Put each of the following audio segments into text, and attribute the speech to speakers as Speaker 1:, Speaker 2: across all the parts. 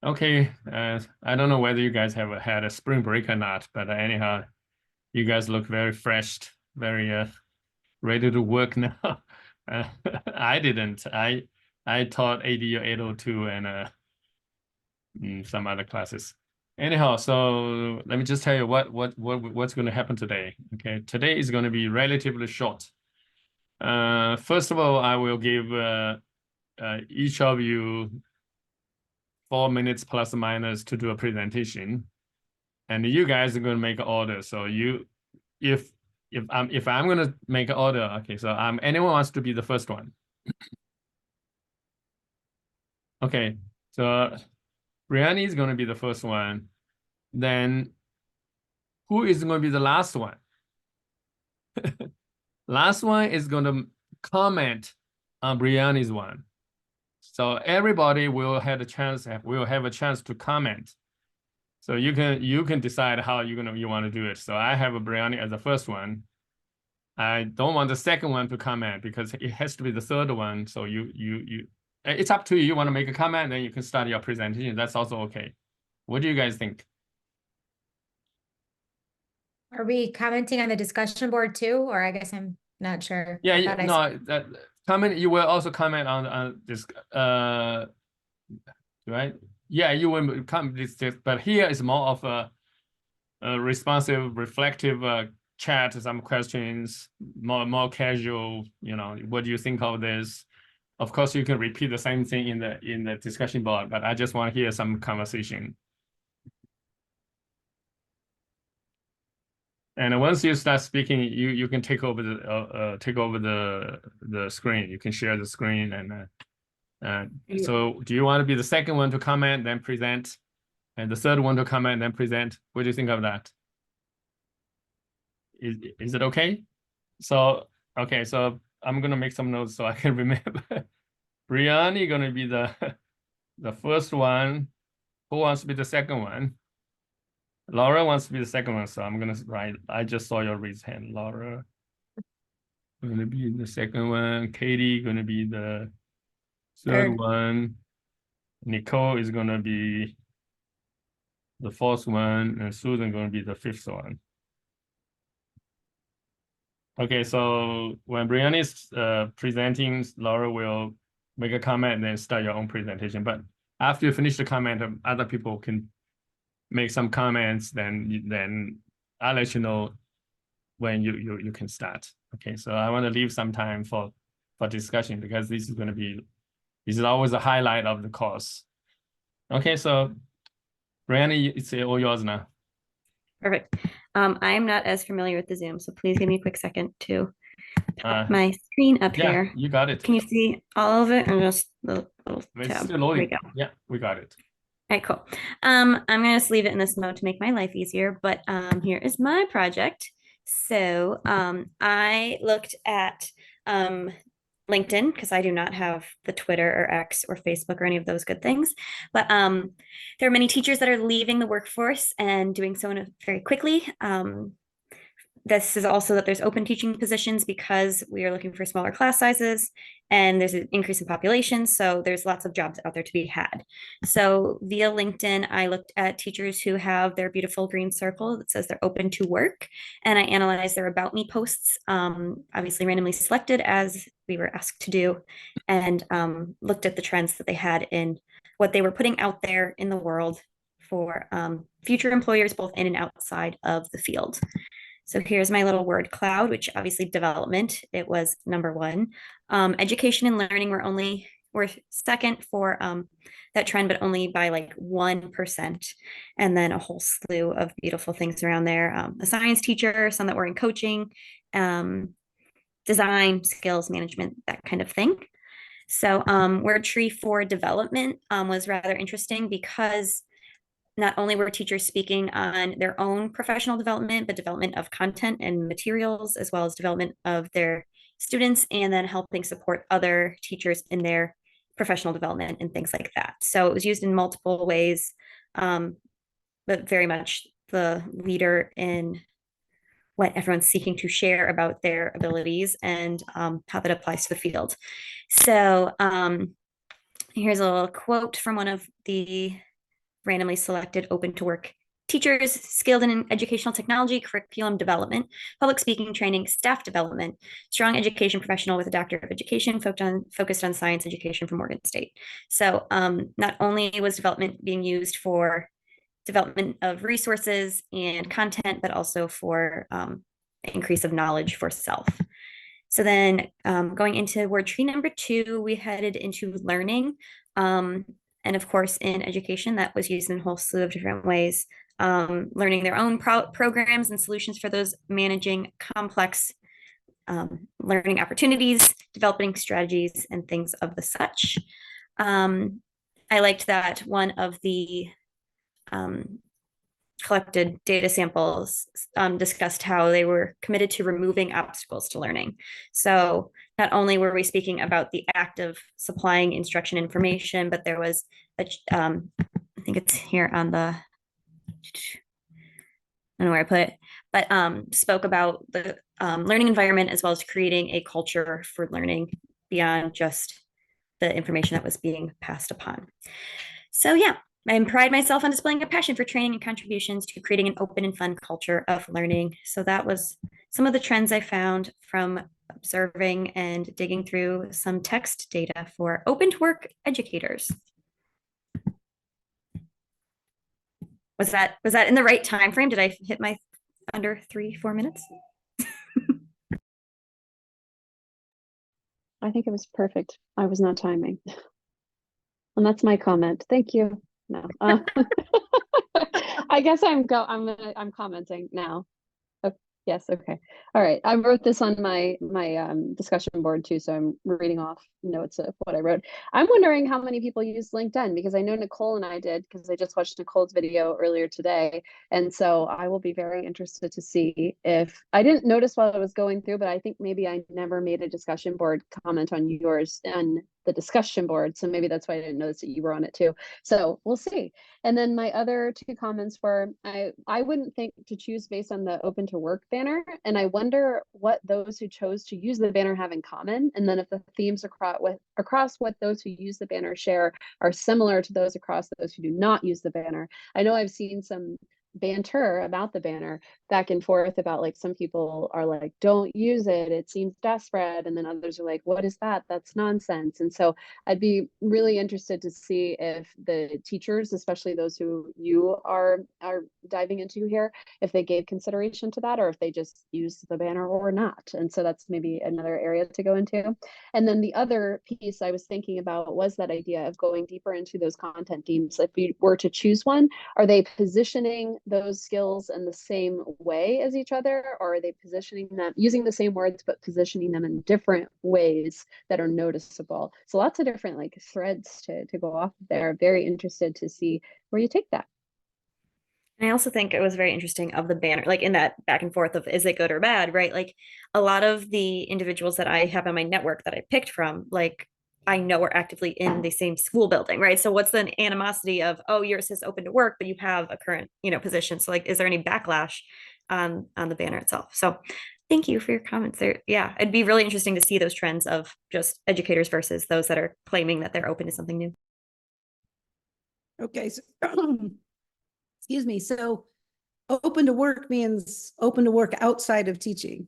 Speaker 1: Okay, I don't know whether you guys have had a spring break or not, but anyhow, you guys look very fresh, very ready to work now. Uh, I didn't. I taught ADU 802 and some other classes. Anyhow, so let me just tell you what's going to happen today. Okay, today is going to be relatively short. First of all, I will give each of you 4 minutes plus or minus to do a presentation, and you guys are going to make an order. So if if I'm going to make an order, okay. So anyone wants to be the first one? Okay. So Brianni is going to be the first one. Then who is going to be the last one? Last one is going to comment on Brianni's one. So everybody will have a chance to comment. So you can decide how you want to do it. So I have a Brianni as the first one. I don't want the second one to comment because it has to be the third one. So it's up to you. You want to make a comment, then you can start your presentation. That's also okay. What do you guys think?
Speaker 2: Are we commenting on the discussion board too? Or I guess I'm not sure.
Speaker 1: Yeah,
Speaker 2: I
Speaker 1: yeah,
Speaker 2: thought I saw.
Speaker 1: no, that comment. You will also comment on this. Right? Yeah, you will come this, but here is more of a responsive, reflective chat. Some questions, more casual. You know, what do you think of this? Of course, you can repeat the same thing in the discussion board, but I just want to hear some conversation. And once you start speaking, you can take over the screen. You can share the screen, and so do you want to be the second one to comment, then present, and the third one to comment, then present? What do you think of that? Is it okay? So okay, so I'm gonna make some notes so I can remember. Brianni gonna be the first one. Who wants to be the second one? Laura wants to be the second one, so I'm gonna write. I just saw your raised hand. Laura gonna be the second one. Katie gonna be the third
Speaker 2: Third.
Speaker 1: one. Nicole is gonna be the fourth one, and Susan gonna be the fifth one. Okay, so when Brianna is presenting, Laura will make a comment and then start your own presentation. But after you finish the comment, other people can make some comments. Then I'll let you know when you can start. Okay, so I want to leave some time for discussion because this is always a highlight of the course. Okay, so Brianna, it's all yours now.
Speaker 3: Perfect. I'm not as familiar with the Zoom, so please give me a quick second to pop my screen up
Speaker 1: Yeah,
Speaker 3: here.
Speaker 1: you got it.
Speaker 3: Can you see all of it or just the little tab?
Speaker 1: Still loading.
Speaker 3: There we go.
Speaker 1: Yeah, we got it.
Speaker 3: All right, cool. I'm gonna just leave it in this mode to make my life easier, but here is my project. So I looked at LinkedIn because I do not have the Twitter or X or Facebook or any of those good things. But there are many teachers that are leaving the workforce and doing so very quickly. This is also that there's open teaching positions because we are looking for smaller class sizes and there's an increase in population. So there's lots of jobs out there to be had. So via LinkedIn, I looked at teachers who have their beautiful green circle that says they're open to work. And I analyzed their About Me posts, obviously randomly selected as we were asked to do, and looked at the trends that they had in what they were putting out there in the world for future employers, both in and outside of the field. So here's my little word cloud, which obviously development, it was number one. Education and learning were second for that trend, but only by like 1%. And then a whole slew of beautiful things around there. A science teacher, some that were in coaching, design, skills management, that kind of thing. So word tree for development was rather interesting because not only were teachers speaking on their own professional development, but development of content and materials, as well as development of their students, and then helping support other teachers in their professional development and things like that. So it was used in multiple ways, but very much the leader in what everyone's seeking to share about their abilities and how that applies to the field. So here's a little quote from one of the randomly selected open to work teachers skilled in educational technology, curriculum development, public speaking training, staff development, strong education professional with a doctorate of education focused on science education from Morgan State. So not only was development being used for development of resources and content, but also for increase of knowledge for self. So then going into word tree number 2, we headed into learning. And of course, in education, that was used in a whole slew of different ways. Learning their own programs and solutions for those managing complex learning opportunities, developing strategies, and things of the such. I liked that one of the collected data samples discussed how they were committed to removing obstacles to learning. So not only were we speaking about the act of supplying instruction information, but there was, I think it's here on the, I don't know where I put it, but spoke about the learning environment as well as creating a culture for learning beyond just the information that was being passed upon. So yeah, I pride myself on displaying a passion for training and contributions to creating an open and fun culture of learning. So that was some of the trends I found from observing and digging through some text data for open to work educators. Was that in the right time frame? Did I hit my under 3-4 minutes?
Speaker 4: I think it was perfect. I was not timing. And that's my comment. Thank you. No. I guess I'm commenting now. Oh, yes, okay. All right. I wrote this on my discussion board too, so I'm reading off notes of what I wrote. I'm wondering how many people use LinkedIn, because I know Nicole and I did, because I just watched Nicole's video earlier today. And so I will be very interested to see if I didn't notice while I was going through, but I think maybe I never made a discussion board comment on yours and the discussion board. So maybe that's why I didn't notice that you were on it too. So we'll see. And then my other 2 comments were, I wouldn't think to choose based on the open to work banner. And I wonder what those who chose to use the banner have in common. And then if the themes across what those who use the banner share are similar to those across those who do not use the banner. I know I've seen some banter about the banner back and forth about, like, some people are like, don't use it, it seems desperate, and then others are like, what is that, that's nonsense. And so I'd be really interested to see if the teachers, especially those who you are diving into here, if they gave consideration to that, or if they just used the banner or not. And so that's maybe another area to go into. And then the other piece I was thinking about was that idea of going deeper into those content themes. If you were to choose one, are they positioning those skills in the same way as each other, or are they positioning them using the same words but positioning them in different ways that are noticeable? So lots of different, like, threads to go off there. Very interested to see where you take that.
Speaker 3: And I also think it was very interesting of the banner, like in that back and forth of, is it good or bad, right? Like a lot of the individuals that I have on my network that I picked from, like, I know are actively in the same school building, right? So what's the animosity of, oh, yours says open to work, but you have a current, position. So, like, is there any backlash on the banner itself? So thank you for your comments there. Yeah, it'd be really interesting to see those trends of just educators versus those that are claiming that they're open to something new.
Speaker 5: Okay, so excuse me. So open to work means open to work outside of teaching.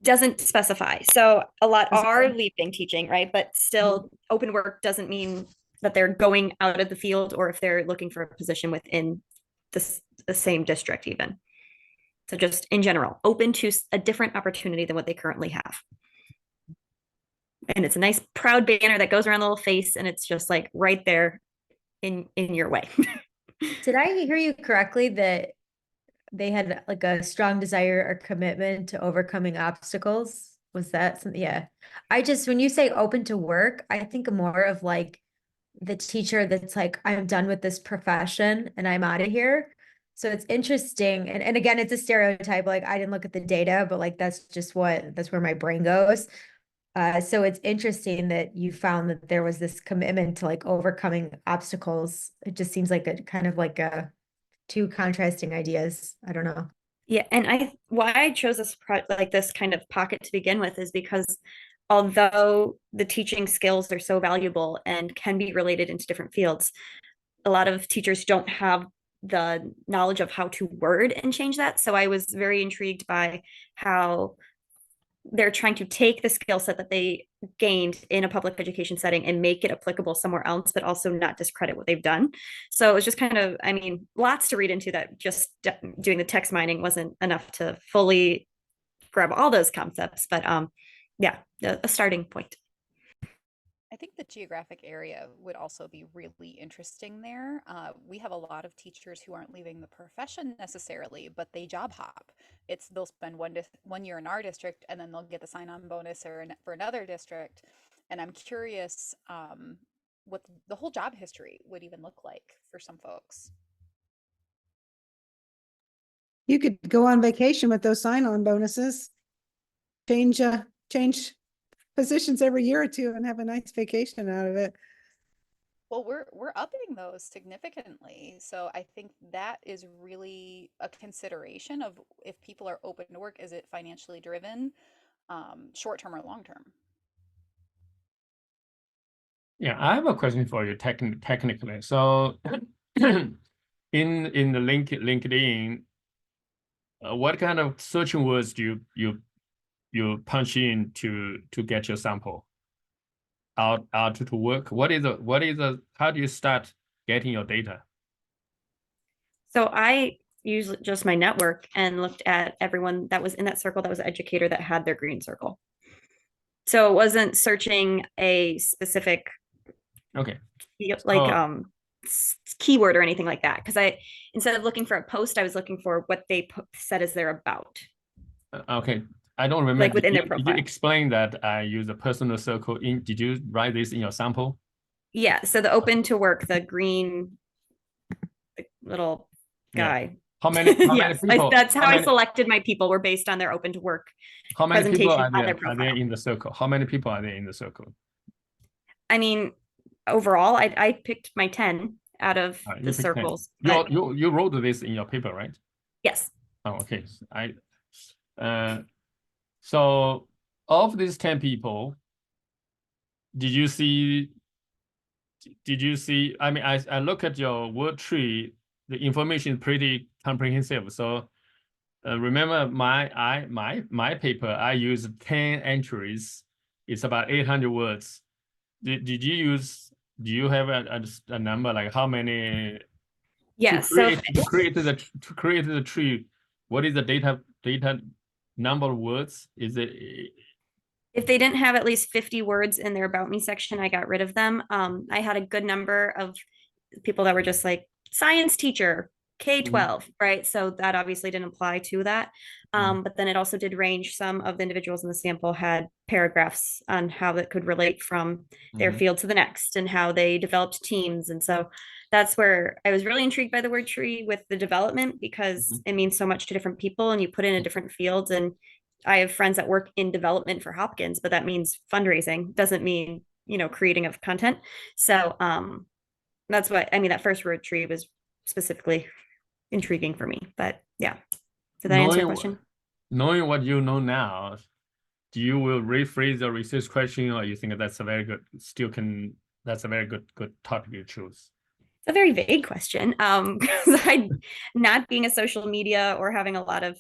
Speaker 3: Doesn't specify. So a lot
Speaker 5: Doesn't
Speaker 3: are
Speaker 5: say.
Speaker 3: leaving teaching, right? But still, open work doesn't mean that they're going out of the field, or if they're looking for a position within the same district even. So just in general, open to a different opportunity than what they currently have. And it's a nice proud banner that goes around the little face, and it's just like right there in your way.
Speaker 2: Did I hear you correctly that they had like a strong desire or commitment to overcoming obstacles? Was that something? Yeah. When you say open to work, I think more of like the teacher that's like, I'm done with this profession and I'm out of here. So it's interesting. And again, it's a stereotype. Like, I didn't look at the data, but like, that's where my brain goes. So it's interesting that you found that there was this commitment to like overcoming obstacles. It just seems like a kind of like two contrasting ideas. I don't know.
Speaker 3: Yeah, and why I chose this this kind of pocket to begin with is because although the teaching skills are so valuable and can be related into different fields, a lot of teachers don't have the knowledge of how to word and change that. So I was very intrigued by how they're trying to take the skill set that they gained in a public education setting and make it applicable somewhere else, but also not discredit what they've done. So it was just kind of, I mean, lots to read into that. Just doing the text mining wasn't enough to fully grab all those concepts, but yeah, a starting point.
Speaker 6: I think the geographic area would also be really interesting there. We have a lot of teachers who aren't leaving the profession necessarily, but they job hop. They'll spend 1 year in our district and then they'll get the sign-on bonus for another district. And I'm curious what the whole job history would even look like for some folks.
Speaker 5: You could go on vacation with those sign-on bonuses. Change positions every year or two and have a nice vacation out of it.
Speaker 6: Well, we're upping those significantly. So I think that is really a consideration of if people are open to work, is it financially driven, short-term or long-term?
Speaker 1: Yeah, I have a question for you technically. So in the LinkedIn, what kind of searching words do you punch in to get your sample out to work? What is how do you start getting your data?
Speaker 3: So I used just my network and looked at everyone that was in that circle that was an educator that had their green circle. So it wasn't searching a specific
Speaker 1: Okay.
Speaker 3: like keyword or anything like that. Because instead of looking for a post, I was looking for what they said as they're about.
Speaker 1: Okay. I don't remember.
Speaker 3: Like within their
Speaker 1: Did
Speaker 3: profile.
Speaker 1: you explain that I use a personal circle did you write this in your sample?
Speaker 3: Yeah. So the open to work, the green little guy.
Speaker 1: Yeah. How many
Speaker 3: yes,
Speaker 1: people?
Speaker 3: That's how I selected my people, were based on their open to work.
Speaker 1: How many people are
Speaker 3: on their
Speaker 1: there in the circle? How many people are there in the circle?
Speaker 3: I mean, overall, I picked my 10 out of the circles.
Speaker 1: You wrote this in your paper, right?
Speaker 3: Yes.
Speaker 1: Oh, okay. So of these 10 people, did you see, I mean, I look at your word tree, the information is pretty comprehensive. So remember my paper, I used 10 entries. It's about 800 words. Do you have a number, like how many?
Speaker 3: Yes.
Speaker 1: To create the tree, what is the data number of words? Is it?
Speaker 3: If they didn't have at least 50 words in their about me section, I got rid of them. I had a good number of people that were just like science teacher, K-12, right? So that obviously didn't apply to that. But then it also did range. Some of the individuals in the sample had paragraphs on how that could relate from their field to the next and how they developed teams. And so that's where I was really intrigued by the word tree with the development, because it means so much to different people and you put in a different fields. And I have friends that work in development for Hopkins, but that means fundraising, doesn't mean, creating of content. So that's what I mean. That first word tree was specifically intriguing for me, but yeah. Did that answer your question?
Speaker 1: Knowing what you know now, do you will rephrase the research question, or you think that's a very good, that's a very good topic you choose?
Speaker 3: It's a very vague question. Because I, not being a social media or having a lot of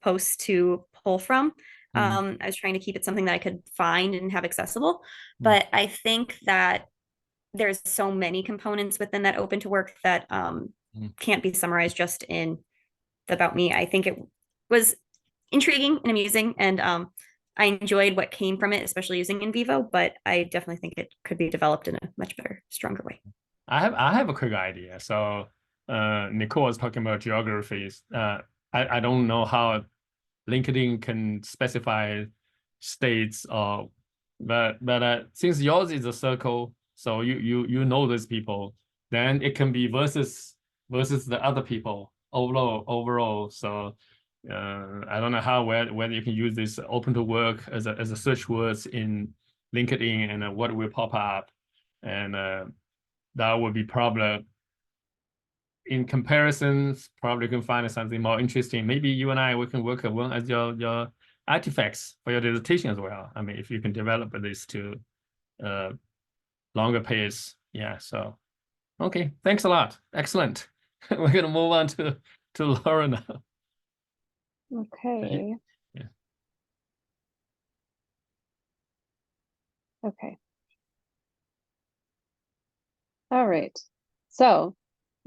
Speaker 3: posts to pull from, I was trying to keep it something that I could find and have accessible. But I think that there's so many components within that open to work that can't be summarized just in the about me. I think it was intriguing and amusing, and I enjoyed what came from it, especially using in vivo, but I definitely think it could be developed in a much better, stronger way.
Speaker 1: I have a quick idea. So Nicole was talking about geographies. I don't know how LinkedIn can specify states, but since yours is a circle, so you know these people, then it can be versus the other people overall. So I don't know whether you can use this open to work as a search words in LinkedIn, and what will pop up, and that would be probably, in comparisons, probably can find something more interesting. Maybe you and we can work one as your artifacts for your dissertation as well. I mean, if you can develop this to longer pace, yeah. So Okay, thanks a lot. Excellent. We're gonna move on to Laura now.
Speaker 4: Okay.
Speaker 1: Yeah.
Speaker 4: Okay. All right. So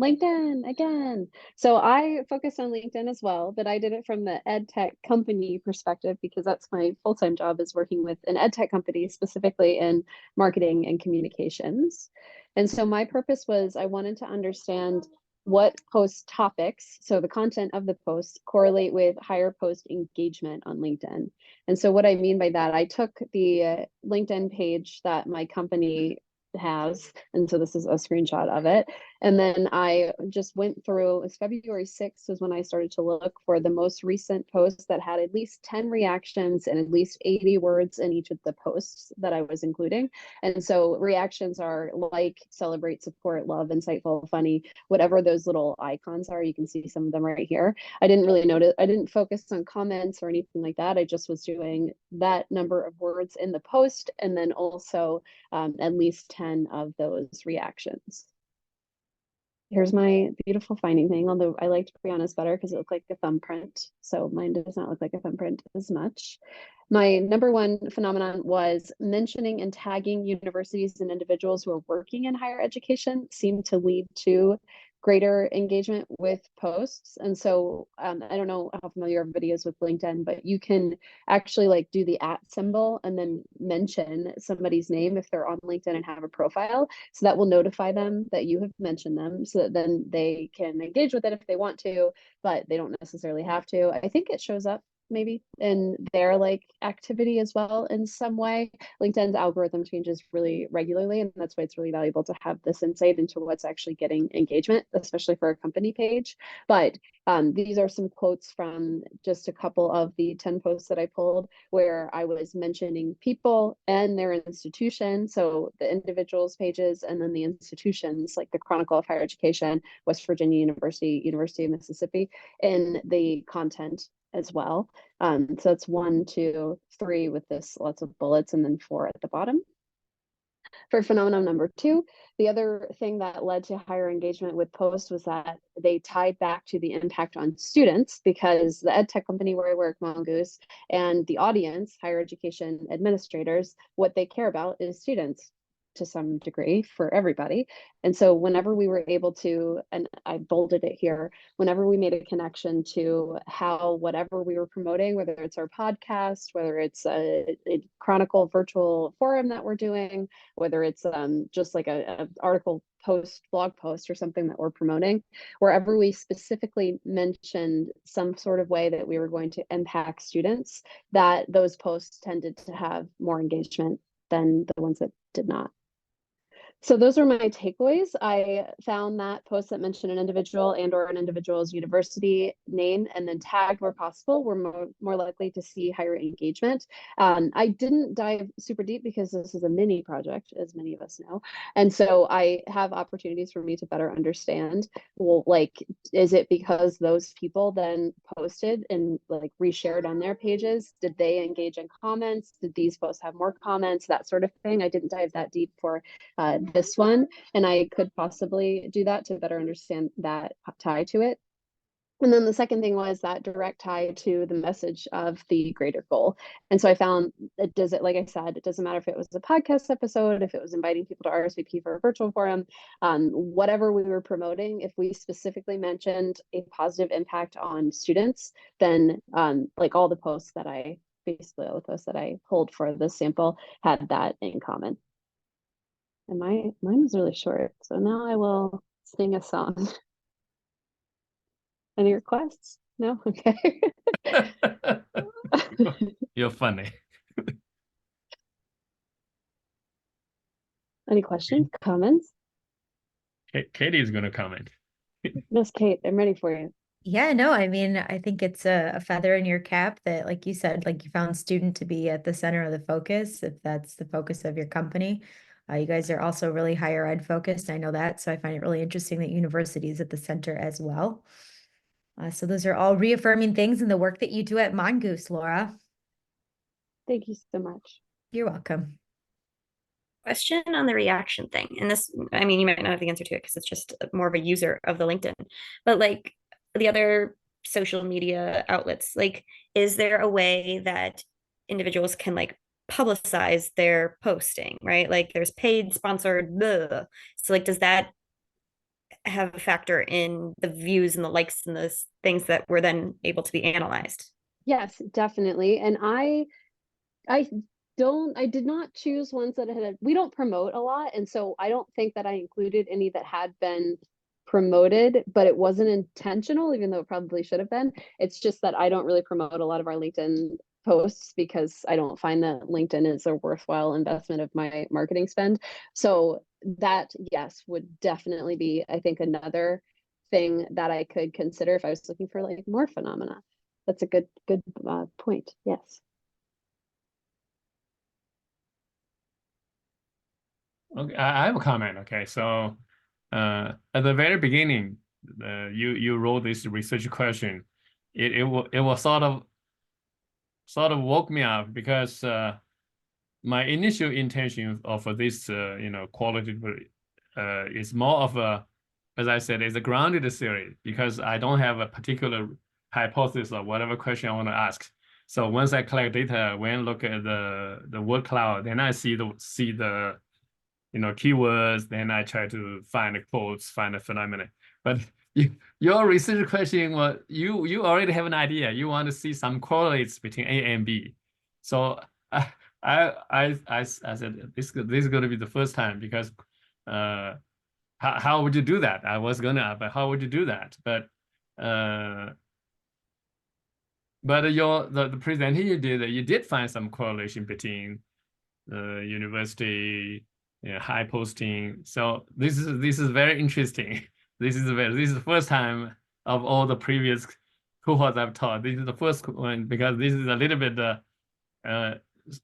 Speaker 4: LinkedIn again. So I focus on LinkedIn as well, but I did it from the ed tech company perspective because that's my full-time job is working with an ed tech company, specifically in marketing and communications. And so my purpose was I wanted to understand what post topics, so the content of the post, correlate with higher post engagement on LinkedIn. And so what I mean by that, I took the LinkedIn page that my company has, and so this is a screenshot of it, and then I just went through, it's February 6th was when I started to look for the most recent posts that had at least 10 reactions and at least 80 words in each of the posts that I was including. And so reactions are like, celebrate, support, love, insightful, funny, whatever those little icons are. You can see some of them right here. I didn't really notice, I didn't focus on comments or anything like that. I just was doing that number of words in the post and then also at least 10 of those reactions. Here's my beautiful finding thing, although I liked Brianna's better because it looked like a thumbprint. So mine does not look like a thumbprint as much. My number one phenomenon was mentioning and tagging universities and individuals who are working in higher education seem to lead to greater engagement with posts. And so I don't know how familiar everybody is with LinkedIn, but you can actually like do the @ symbol and then mention somebody's name if they're on LinkedIn and have a profile. So that will notify them that you have mentioned them so that then they can engage with it if they want to, but they don't necessarily have to. I think it shows up maybe in their like activity as well in some way. LinkedIn's algorithm changes really regularly, and that's why it's really valuable to have this insight into what's actually getting engagement, especially for a company page. But these are some quotes from just a couple of the 10 posts that I pulled where I was mentioning people and their institution. So the individuals pages and then the institutions like the Chronicle of Higher Education, West Virginia University, University of Mississippi, in the content as well. So that's 1, 2, 3 with this lots of bullets and then 4 at the bottom. For phenomenon number 2, the other thing that led to higher engagement with posts was that they tied back to the impact on students, because the ed tech company where I work, Mongoose, and the audience, higher education administrators, what they care about is students to some degree for everybody. And so whenever we were able to, and I bolded it here, whenever we made a connection to how whatever we were promoting, whether it's our podcast, whether it's a Chronicle virtual forum that we're doing, whether it's just like a article post, blog post or something that we're promoting, wherever we specifically mentioned some sort of way that we were going to impact students, that those posts tended to have more engagement than the ones that did not. So those were my takeaways. I found that posts that mention an individual and or an individual's university name and then tagged where possible were more likely to see higher engagement. I didn't dive super deep because this is a mini project, as many of us know. And so I have opportunities for me to better understand, well, like, is it because those people then posted and like reshared on their pages? Did they engage in comments? Did these posts have more comments? That sort of thing. I didn't dive that deep for this one, and I could possibly do that to better understand that tie to it. And then the second thing was that direct tie to the message of the greater goal. And so I found it does it, like I said, it doesn't matter if it was a podcast episode, if it was inviting people to RSVP for a virtual forum, whatever we were promoting, if we specifically mentioned a positive impact on students, then like all the posts that I pulled for this sample had that in common. And mine was really short, so now I will sing a song. Any requests? No? Okay.
Speaker 1: You're funny.
Speaker 4: Any questions, comments?
Speaker 1: Katie is going to comment.
Speaker 4: Miss Kate, I'm ready for you.
Speaker 2: Yeah, no, I mean, I think it's a feather in your cap that, like you said, like you found student to be at the center of the focus, if that's the focus of your company. You guys are also really higher ed focused. I know that. So I find it really interesting that university is at the center as well. So those are all reaffirming things in the work that you do at Mongoose, Laura.
Speaker 4: Thank you so much.
Speaker 2: You're welcome.
Speaker 3: question on the reaction thing. And this, I mean, you might not have the answer to it because it's just more of a user of the LinkedIn, but like the other social media outlets, like, is there a way that individuals can like publicize their posting, right? Like there's paid, sponsored, blah. So like, does that have a factor in the views and the likes and the things that were then able to be analyzed?
Speaker 4: Yes, definitely. And I did not choose ones that we don't promote a lot. And so I don't think that I included any that had been promoted, but it wasn't intentional, even though it probably should have been. It's just that I don't really promote a lot of our LinkedIn posts because I don't find that LinkedIn is a worthwhile investment of my marketing spend. So that, yes, would definitely be, I think, another thing that I could consider if I was looking for like more phenomena. That's a good point. Yes.
Speaker 1: Okay, I have a comment. Okay, so at the very beginning, you wrote this research question. It was sort of woke me up because my initial intention of this qualitative is more of a, as I said, is a grounded theory because I don't have a particular hypothesis or whatever question I want to ask. So once I collect data, when I look at the word cloud, then I see the keywords, then I try to find the quotes, find the phenomena. But your research question was you already have an idea. You want to see some correlates between A and B. So I said this is going to be the first time because how would you do that? I was gonna, but how would you do that? But the presentation you did find some correlation between university, high posting. So this is very interesting. This is the first time of all the previous cohorts I've taught. This is the first one because this is a little bit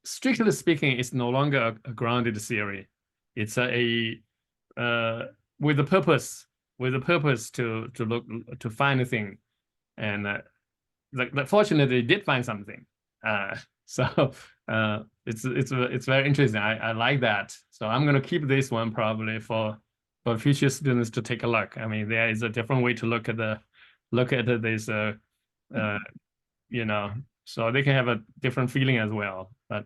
Speaker 1: strictly speaking, it's no longer a grounded theory. It's with the purpose to look to find a thing, and fortunately, it did find something. So it's very interesting. I like that. So I'm gonna keep this one probably for future students to take a look. I mean, there is a different way to look at this. So they can have a different feeling as well. But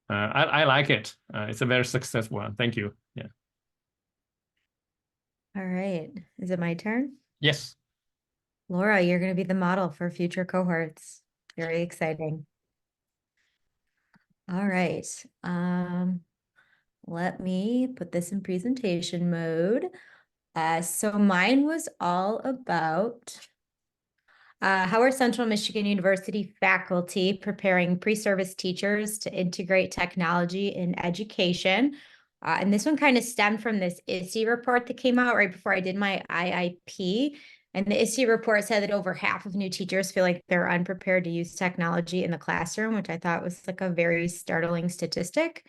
Speaker 1: I like it. It's a very successful one. Thank you. Yeah.
Speaker 2: All right. Is it my turn?
Speaker 1: Yes.
Speaker 2: Laura, you're going to be the model for future cohorts. Very exciting. All right. Let me put this in presentation mode. So mine was all about how are Central Michigan University faculty preparing pre-service teachers to integrate technology in education? And this one kind of stemmed from this ISTE report that came out right before I did my IIP. And the ISTE report said that over half of new teachers feel like they're unprepared to use technology in the classroom, which I thought was like a very startling statistic.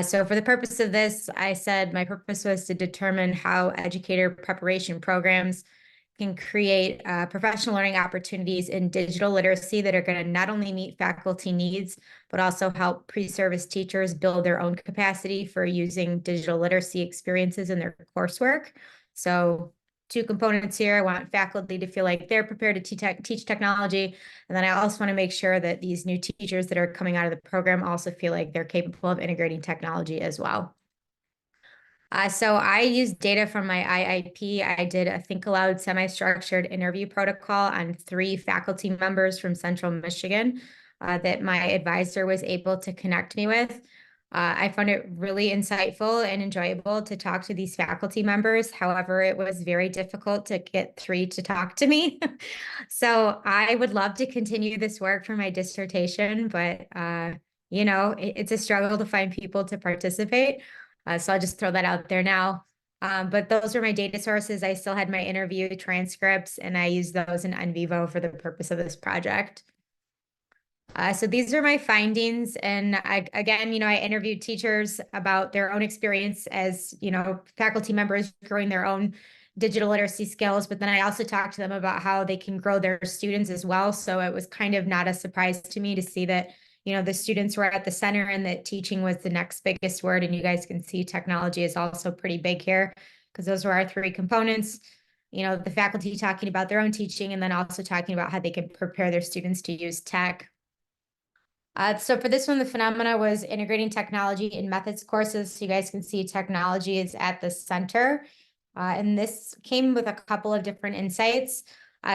Speaker 2: So for the purpose of this, I said my purpose was to determine how educator preparation programs can create professional learning opportunities in digital literacy that are going to not only meet faculty needs, but also help pre-service teachers build their own capacity for using digital literacy experiences in their coursework. So 2 components here. I want faculty to feel like they're prepared to teach technology. And then I also want to make sure that these new teachers that are coming out of the program also feel like they're capable of integrating technology as well. So I used data from my IIP. I did a Think Aloud semi-structured interview protocol on 3 faculty members from Central Michigan that my advisor was able to connect me with. I found it really insightful and enjoyable to talk to these faculty members. However, it was very difficult to get 3 to talk to me. So I would love to continue this work for my dissertation, but it's a struggle to find people to participate. So I'll just throw that out there now. But those are my data sources. I still had my interview transcripts, and I used those in NVivo for the purpose of this project. So these are my findings. And again, I interviewed teachers about their own experience as, faculty members growing their own digital literacy skills. But then I also talked to them about how they can grow their students as well. So it was kind of not a surprise to me to see that, you know, the students were at the center and that teaching was the next biggest word. And you guys can see technology is also pretty big here because those were our three components. You know, the faculty talking about their own teaching and then also talking about how they could prepare their students to use tech. So for this one, the phenomena was integrating technology in methods courses. So you guys can see technology is at the center. And this came with a couple of different insights.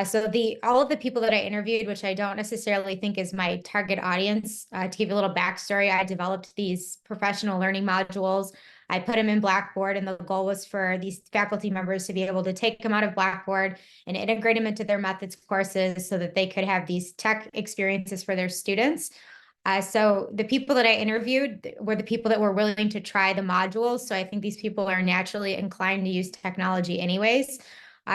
Speaker 2: So all of the people that I interviewed, which I don't necessarily think is my target audience, to give you a little backstory, I developed these professional learning modules. I put them in Blackboard, and the goal was for these faculty members to be able to take them out of Blackboard and integrate them into their methods courses so that they could have these tech experiences for their students. So the people that I interviewed were the people that were willing to try the modules. So I think these people are naturally inclined to use technology anyways.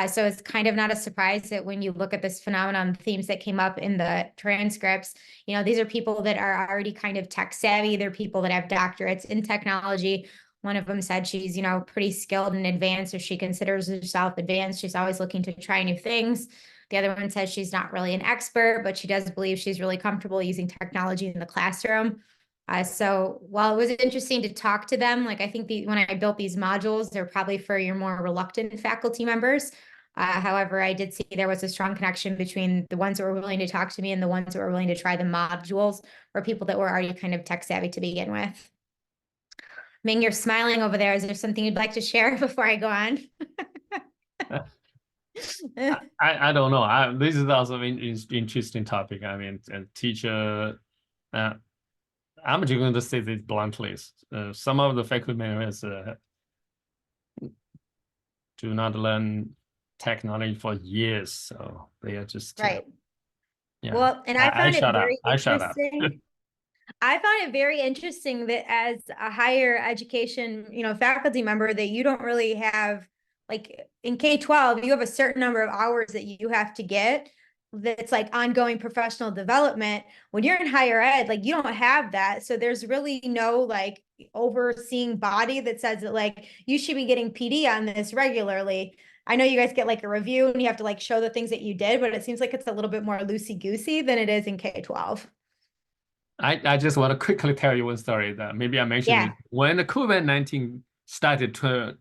Speaker 2: So it's kind of not a surprise that when you look at this phenomenon, themes that came up in the transcripts, you know, these are people that are already kind of tech savvy. They're people that have doctorates in technology. One of them said she's, you know, pretty skilled and advanced, or she considers herself advanced. She's always looking to try new things. The other one says she's not really an expert, but she does believe she's really comfortable using technology in the classroom. So while it was interesting to talk to them, like I think when I built these modules, they're probably for your more reluctant faculty members. However, I did see there was a strong connection between the ones that were willing to talk to me and the ones that were willing to try the modules, or people that were already kind of tech savvy to begin with. Ming, you're smiling over there. Is there something you'd like to share before I go on?
Speaker 1: I don't know. This is also an interesting topic. I mean, a teacher, I'm just going to say this bluntly. Some of the faculty members do not learn technology for years, so they are just
Speaker 2: right.
Speaker 1: Yeah.
Speaker 2: Well, and I found it very
Speaker 1: interesting.
Speaker 2: I found it very interesting that as a higher education, you know, faculty member, that you don't really have, like in K-12, you have a certain number of hours that you have to get. That's like ongoing professional development. When you're in higher ed, like you don't have that. So there's really no like overseeing body that says that like you should be getting PD on this regularly. I know you guys get like a review and you have to like show the things that you did, but it seems like it's a little bit more loosey-goosey than it is in K-12.
Speaker 1: I just want to quickly tell you one story that maybe I mentioned it. When the COVID-19 started to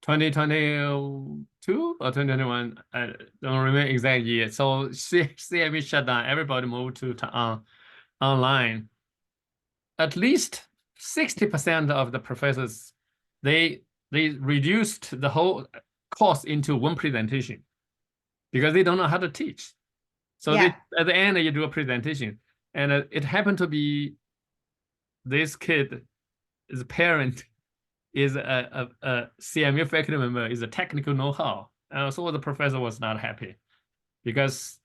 Speaker 1: 2022 or 2021, I don't remember exact year. So CME shut down, everybody moved to online. At least 60% of the professors, they reduced the whole course into one presentation because they don't know how to teach. So at the end, you do a presentation. And it happened to be this kid, his parent is a CMU faculty member, is a technical know-how. So the professor was not happy because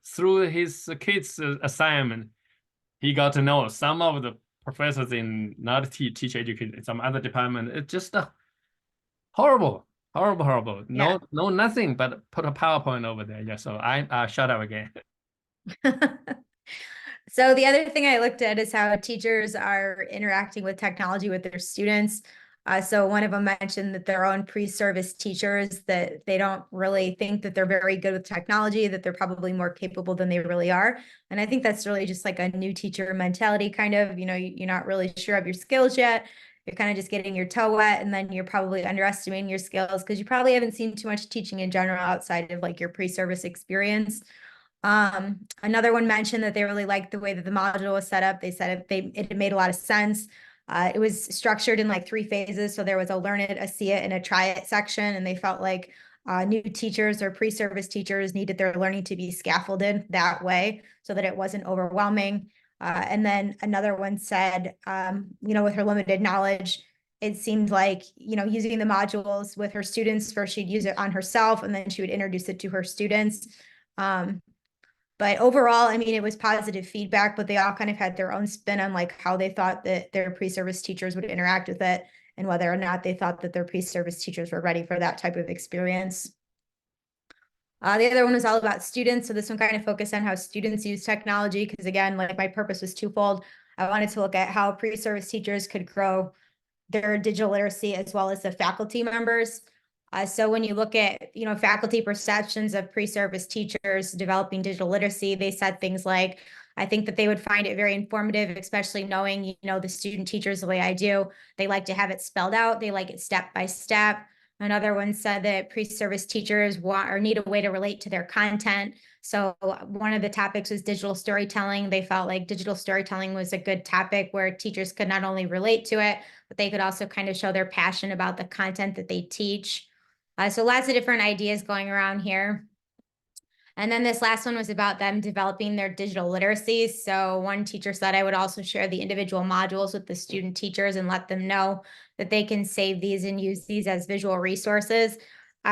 Speaker 1: through his kid's assignment, he got to know some of the professors in not teacher education, some other department. It's just horrible. No, nothing but put a PowerPoint over there. Yeah, so I shut up again.
Speaker 2: So the other thing I looked at is how teachers are interacting with technology with their students. So one of them mentioned that their own pre-service teachers, that they don't really think that they're very good with technology, that they're probably more capable than they really are. And I think that's really just like a new teacher mentality, kind of, you know, you're not really sure of your skills yet. You're kind of just getting your toe wet, and then you're probably underestimating your skills because you probably haven't seen too much teaching in general outside of like your pre-service experience. Another one mentioned that they really liked the way that the module was set up. They said it made a lot of sense. It was structured in like 3 phases. So there was a learn it, a see it, and a try it section. And they felt like new teachers or pre-service teachers needed their learning to be scaffolded that way so that it wasn't overwhelming. And then another one said, you know, with her limited knowledge, it seemed like, you know, using the modules with her students, first she'd use it on herself and then she would introduce it to her students. But overall, I mean, it was positive feedback, but they all kind of had their own spin on like how they thought that their pre-service teachers would interact with it and whether or not they thought that their pre-service teachers were ready for that type of experience. The other one was all about students. So this one kind of focused on how students use technology because again, like my purpose was twofold. I wanted to look at how pre-service teachers could grow their digital literacy as well as the faculty members. So when you look at, you know, faculty perceptions of pre-service teachers developing digital literacy, they said things like I think that they would find it very informative, especially knowing, you know, the student teachers the way I do. They like to have it spelled out. They like it step by step. Another one said that pre-service teachers want or need a way to relate to their content. So one of the topics was digital storytelling. They felt like digital storytelling was a good topic where teachers could not only relate to it, but they could also kind of show their passion about the content that they teach. So lots of different ideas going around here. And then this last one was about them developing their digital literacy. So one teacher said I would also share the individual modules with the student teachers and let them know that they can save these and use these as visual resources.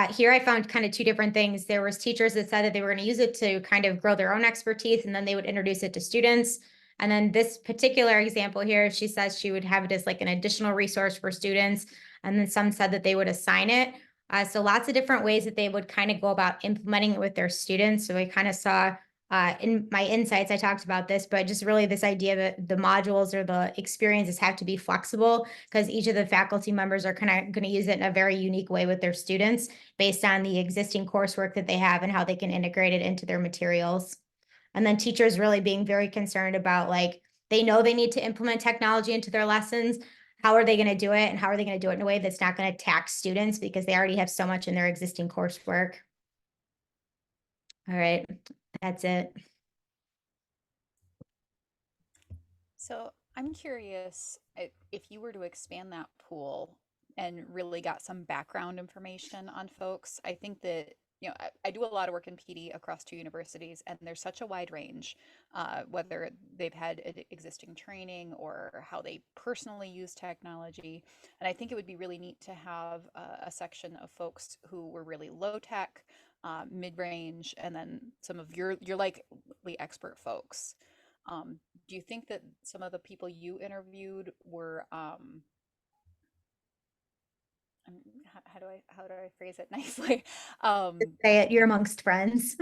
Speaker 2: Here I found kind of two different things. There was teachers that said that they were going to use it to kind of grow their own expertise, and then they would introduce it to students. And then this particular example here, she says she would have it as like an additional resource for students. And then some said that they would assign it. So lots of different ways that they would kind of go about implementing it with their students. So I kind of saw in my insights, I talked about this, but just really this idea that the modules or the experiences have to be flexible because each of the faculty members are kind of going to use it in a very unique way with their students based on the existing coursework that they have and how they can integrate it into their materials. And then teachers really being very concerned about like, they know they need to implement technology into their lessons. How are they going to do it? And how are they going to do it in a way that's not going to tax students because they already have so much in their existing coursework? All right, that's it.
Speaker 6: So I'm curious if you were to expand that pool and really got some background information on folks. I think that, you know, I do a lot of work in PD across two universities, and there's such a wide range, whether they've had existing training or how they personally use technology. And I think it would be really neat to have a section of folks who were really low tech, mid-range, and then some of your likely expert folks. Do you think that some of the people you interviewed were how do I phrase it nicely?
Speaker 2: Say it, you're amongst friends.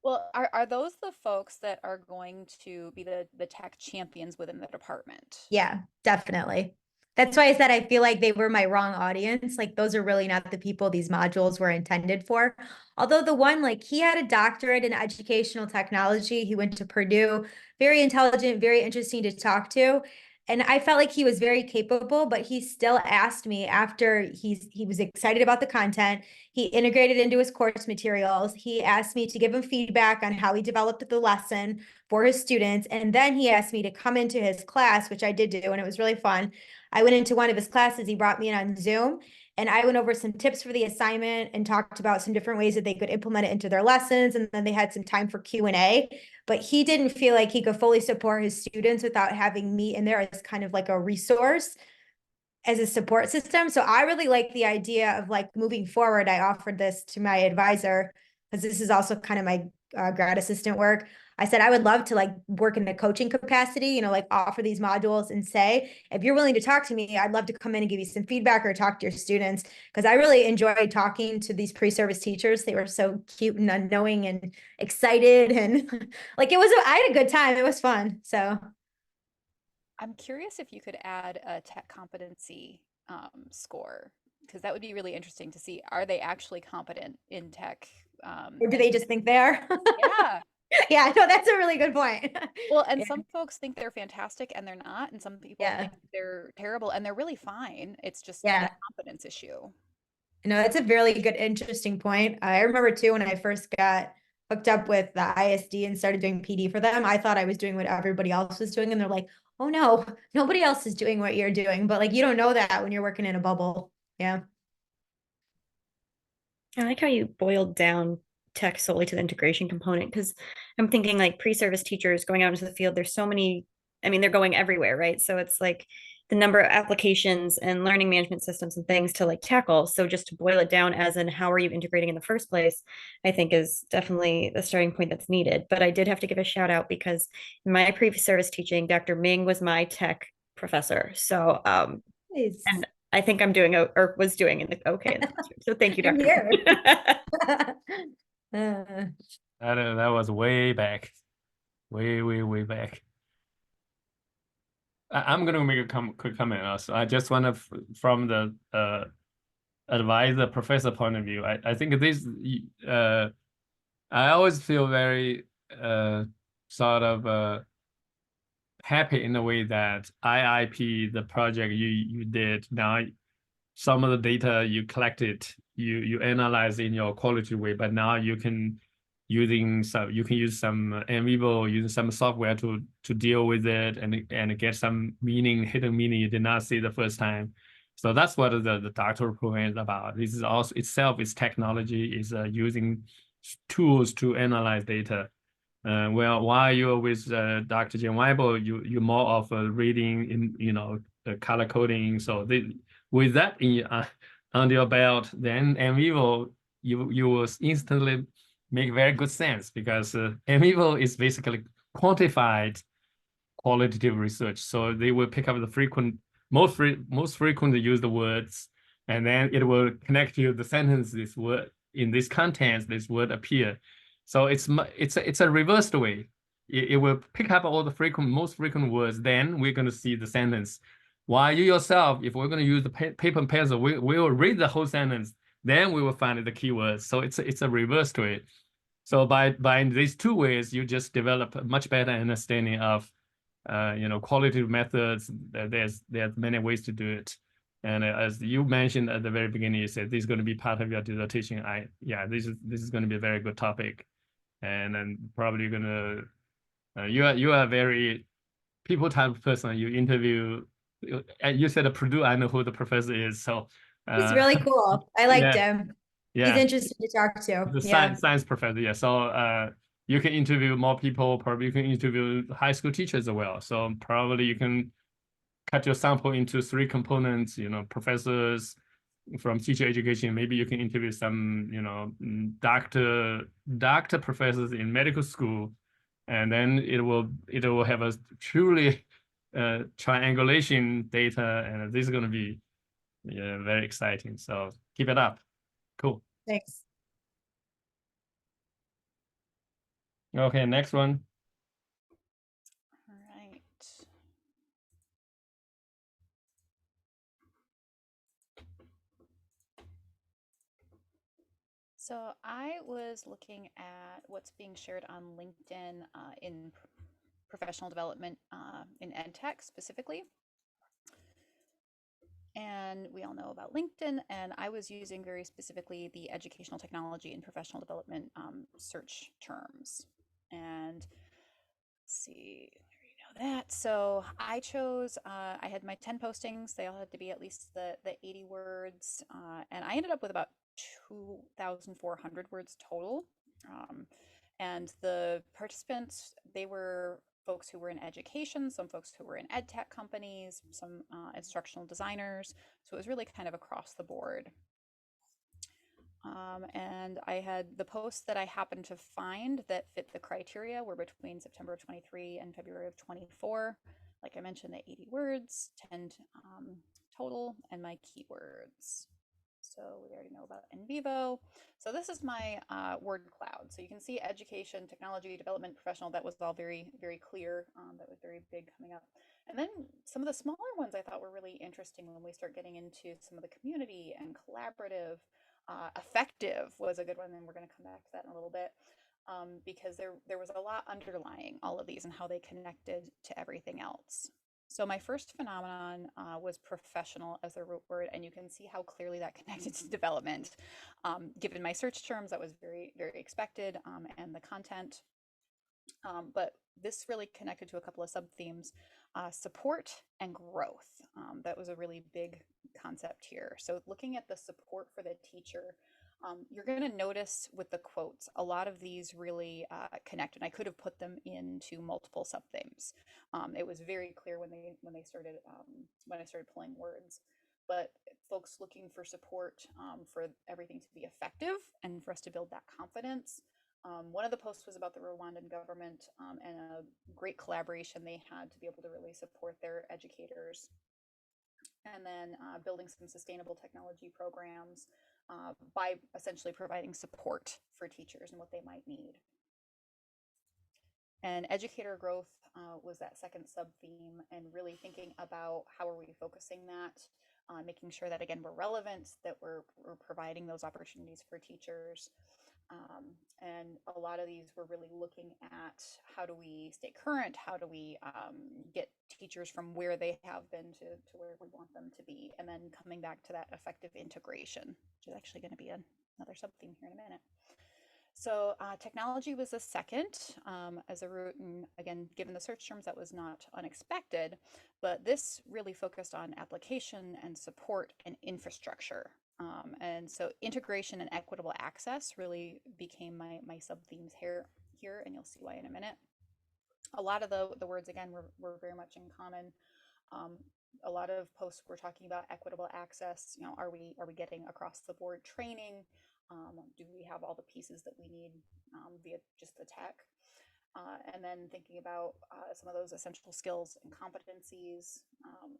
Speaker 6: Well, are those the folks that are going to be the tech champions within the department?
Speaker 2: Yeah, definitely. That's why I said I feel like they were my wrong audience. Like those are really not the people these modules were intended for. Although the one, like he had a doctorate in educational technology. He went to Purdue, very intelligent, very interesting to talk to. And I felt like he was very capable, but he still asked me after he was excited about the content. He integrated into his course materials. He asked me to give him feedback on how he developed the lesson for his students. And then he asked me to come into his class, which I did do, and it was really fun. I went into one of his classes. He brought me in on Zoom, and I went over some tips for the assignment and talked about some different ways that they could implement it into their lessons. And then they had some time for Q&A, but he didn't feel like he could fully support his students without having me in there as kind of like a resource as a support system. So I really like the idea of like moving forward. I offered this to my advisor because this is also kind of my grad assistant work. I said I would love to like work in the coaching capacity, you know, like offer these modules and say, if you're willing to talk to me, I'd love to come in and give you some feedback or talk to your students because I really enjoyed talking to these pre-service teachers. They were so cute and unknowing and excited and like I had a good time. It was fun. So
Speaker 6: I'm curious if you could add a tech competency score, because that would be really interesting to see. Are they actually competent in tech?
Speaker 2: or do they just think they are?
Speaker 6: Yeah.
Speaker 2: Yeah, no, that's a really good point.
Speaker 6: Well, and
Speaker 2: Yeah.
Speaker 6: some folks think they're fantastic and they're not, and some people
Speaker 2: Yeah.
Speaker 6: think they're terrible and they're really fine. It's just
Speaker 2: Yeah.
Speaker 6: a confidence issue.
Speaker 2: No, that's a really good, interesting point. I remember too when I first got hooked up with the ISD and started doing PD for them, I thought I was doing what everybody else was doing, and they're like, "Oh no, nobody else is doing what you're doing." But like, you don't know that when you're working in a bubble. Yeah.
Speaker 3: I like how you boiled down tech solely to the integration component because I'm thinking like pre-service teachers going out into the field, there's so many, I mean, they're going everywhere, right? So it's like the number of applications and learning management systems and things to like tackle. So just to boil it down as in how are you integrating in the first place, I think is definitely the starting point that's needed. But I did have to give a shout out because in my pre-service teaching, Dr. Ming was my tech professor. So
Speaker 2: Nice.
Speaker 3: and I think I'm doing or was doing in the okay in the classroom. So thank you,
Speaker 2: You're
Speaker 3: Dr.
Speaker 2: here.
Speaker 1: That was way back, way back. I'm gonna make a quick comment also. I just want to, from the advisor professor point of view, I think this I always feel very sort of happy in a way that IIP, the project you did now, some of the data you collected, you analyze in your quality way, but now you can use some NVivo, using some software to deal with it and get some hidden meaning you did not see the first time. So that's what the doctoral program is about. This is also itself is technology, is using tools to analyze data. Well, while you're with Dr. Jen Weibel, you more of reading in color coding. So with that under your belt, then NVivo you will instantly make very good sense, because NVivo is basically quantified qualitative research. So they will pick up the most frequently used words, and then it will connect to the sentence this word in this context, this word appear. So it's a reversed way. It will pick up all the most frequent words. Then we're going to see the sentence. While you yourself, if we're going to use the paper and pencil, we will read the whole sentence. Then we will find the keywords. So it's a reversed way. So by these two ways, you just develop a much better understanding of qualitative methods. There's many ways to do it. And as you mentioned at the very beginning, you said this is going to be part of your dissertation. This is going to be a very good topic, and then probably going to you are a very people type of person. You interview. You said at Purdue. I know who the professor is. So
Speaker 2: He's really cool. I liked him. He's
Speaker 1: yeah,
Speaker 2: interesting to talk to.
Speaker 1: the
Speaker 2: Yeah.
Speaker 1: science professor. Yeah, so you can interview more people. Probably you can interview high school teachers as well. So probably you can cut your sample into 3 components. Professors from teacher education. Maybe you can interview some doctor professors in medical school, and then it will have a truly triangulation data, and this is going to be very exciting. So keep it up. Cool.
Speaker 2: Thanks.
Speaker 1: Okay, next one.
Speaker 6: All right. So I was looking at what's being shared on LinkedIn in professional development in ed tech specifically. And we all know about LinkedIn, and I was using very specifically the educational technology and professional development search terms. And let's see, we know that. So I chose, I had my 10 postings. They all had to be at least the 80 words. And I ended up with about 2,400 words total. And the participants, they were folks who were in education, some folks who were in ed tech companies, some instructional designers. So it was really kind of across the board. And I had the posts that I happened to find that fit the criteria were between September of 23 and February of 24. Like I mentioned, the 80 words, 10 total, and my keywords. So we already know about NVivo. So this is my word cloud. So you can see education, technology, development, professional. That was all very, very clear. That was very big coming up. And then some of the smaller ones I thought were really interesting when we start getting into some of the community and collaborative. Effective was a good one, and we're going to come back to that in a little bit, because there was a lot underlying all of these and how they connected to everything else. So my first phenomenon was professional as a root word, and you can see how clearly that connected to development. Given my search terms, that was very, very expected, and the content. But this really connected to a couple of sub-themes, support and growth. That was a really big concept here. So looking at the support for the teacher, you're going to notice with the quotes, a lot of these really connect, and I could have put them into multiple sub-themes. It was very clear when they started when I started pulling words. But folks looking for support for everything to be effective and for us to build that confidence. One of the posts was about the Rwandan government and a great collaboration they had to be able to really support their educators. And then building some sustainable technology programs by essentially providing support for teachers and what they might need. And educator growth was that second sub-theme, and really thinking about how are we focusing that, making sure that, again, we're relevant, that we're providing those opportunities for teachers. And a lot of these were really looking at how do we stay current, how do we get teachers from where they have been to where we want them to be, and then coming back to that effective integration, which is actually going to be another sub-theme here in a minute. So technology was the second as a route, and again, given the search terms, that was not unexpected, but this really focused on application and support and infrastructure. And so integration and equitable access really became my sub-themes here, and you'll see why in a minute. A lot of the words, again, were very much in common. A lot of posts were talking about equitable access. You know, are we getting across the board training? Do we have all the pieces that we need via just the tech? And then thinking about some of those essential skills and competencies.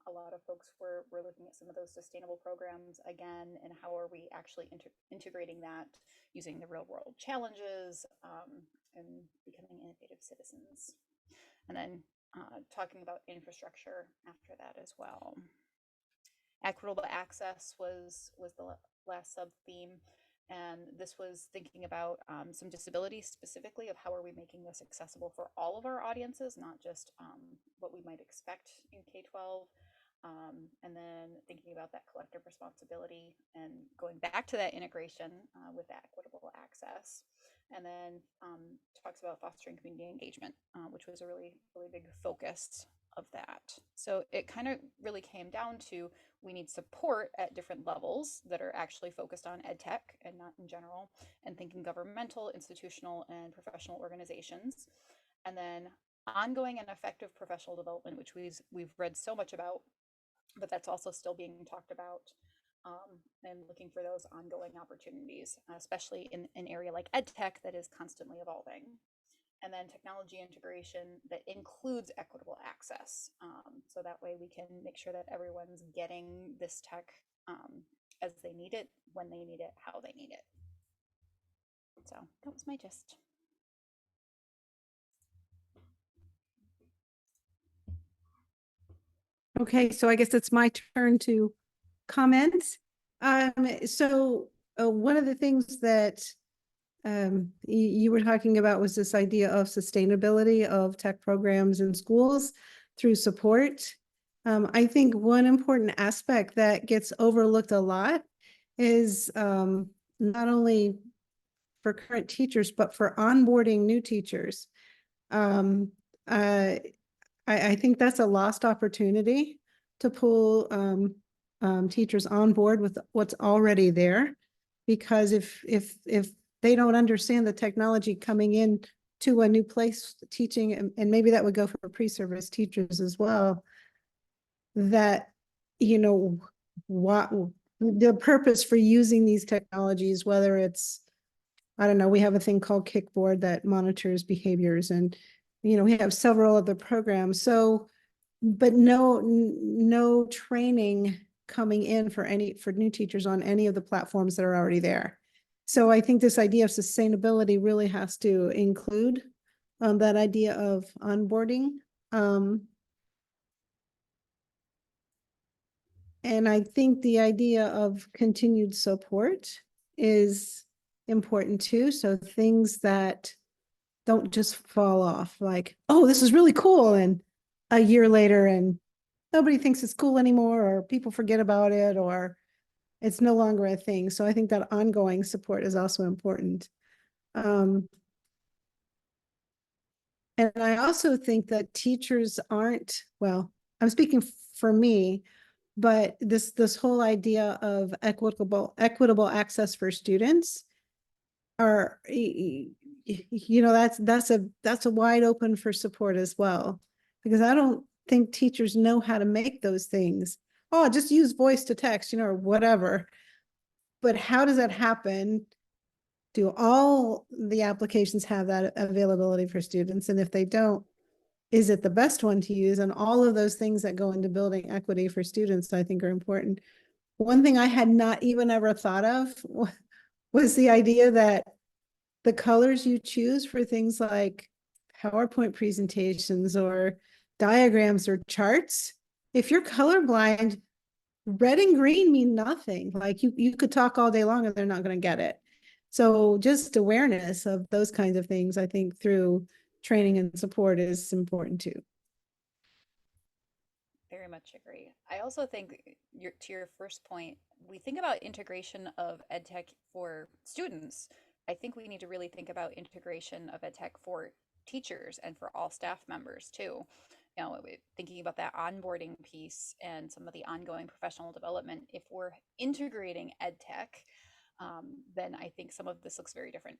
Speaker 6: A lot of folks were looking at some of those sustainable programs again, and how are we actually integrating that using the real world challenges and becoming innovative citizens. And then talking about infrastructure after that as well. Equitable access was the last sub-theme. And this was thinking about some disabilities specifically, of how are we making this accessible for all of our audiences, not just what we might expect in K-12. And then thinking about that collective responsibility and going back to that integration with that equitable access. And then talks about fostering community engagement, which was a really, really big focus of that. So it kind of really came down to, we need support at different levels that are actually focused on ed tech and not in general, and thinking governmental, institutional, and professional organizations. And then ongoing and effective professional development, which we've read so much about, but that's also still being talked about, and looking for those ongoing opportunities, especially in an area like ed tech that is constantly evolving. And then technology integration that includes equitable access. So that way we can make sure that everyone's getting this tech as they need it, when they need it, how they need it. So that was my gist.
Speaker 5: Okay, so I guess it's my turn to comment. So one of the things that you were talking about was this idea of sustainability of tech programs in schools through support. I think one important aspect that gets overlooked a lot is not only for current teachers, but for onboarding new teachers. I think that's a lost opportunity to pull teachers on board with what's already there, because if they don't understand the technology coming in to a new place teaching, and maybe that would go for pre-service teachers as well, that, you know, what the purpose for using these technologies, whether it's, I don't know, we have a thing called Kickboard that monitors behaviors, and, you know, we have several other programs. So, but no training coming in for new teachers on any of the platforms that are already there. So I think this idea of sustainability really has to include that idea of onboarding. And I think the idea of continued support is important too. So things that don't just fall off, like, oh, this is really cool, and a year later and nobody thinks it's cool anymore, or people forget about it, or it's no longer a thing. So I think that ongoing support is also important. And I also think that teachers aren't, well, I'm speaking for me, but this whole idea of equitable access for students are, you know, that's a wide open for support as well, because I don't think teachers know how to make those things. Oh, just use voice to text, you know, or whatever. But how does that happen? Do all the applications have that availability for students? And if they don't, is it the best one to use? And all of those things that go into building equity for students, I think, are important. One thing I had not even ever thought of was the idea that the colors you choose for things like PowerPoint presentations or diagrams or charts, if you're colorblind, red and green mean nothing. Like you could talk all day long and they're not going to get it. So just awareness of those kinds of things, I think through training and support is important too.
Speaker 6: Very much agree. I also think to your first point, we think about integration of ed tech for students. I think we need to really think about integration of ed tech for teachers and for all staff members too. You know, thinking about that onboarding piece and some of the ongoing professional development. If we're integrating ed tech, then I think some of this looks very different.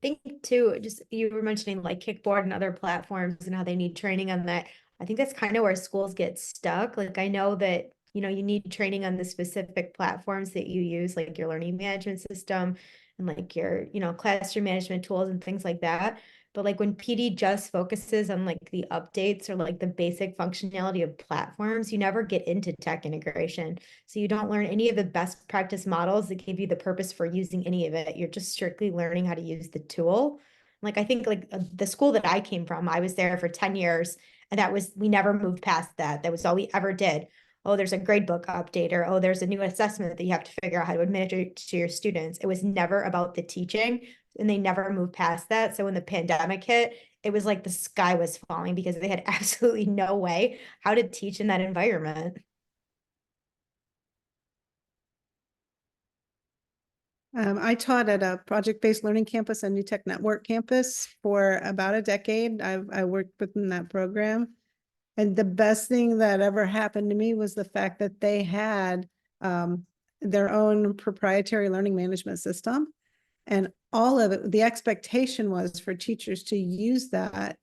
Speaker 2: Think too, just you were mentioning like Kickboard and other platforms and how they need training on that. I think that's kind of where schools get stuck. Like I know that, you need training on the specific platforms that you use, like your learning management system and like your, classroom management tools and things like that. But like when PD just focuses on like the updates or like the basic functionality of platforms, you never get into tech integration. So you don't learn any of the best practice models that give you the purpose for using any of it. You're just strictly learning how to use the tool. Like I think like the school that I came from, I was there for 10 years and we never moved past that. That was all we ever did. Oh, there's a gradebook update, or oh, there's a new assessment that you have to figure out how to administer to your students. It was never about the teaching, and they never moved past that. So when the pandemic hit, it was like the sky was falling because they had absolutely no way how to teach in that environment.
Speaker 5: I taught at a project-based learning campus, a New Tech Network campus, for about a decade. I worked within that program. And the best thing that ever happened to me was the fact that they had their own proprietary learning management system. And all of it, the expectation was for teachers to use that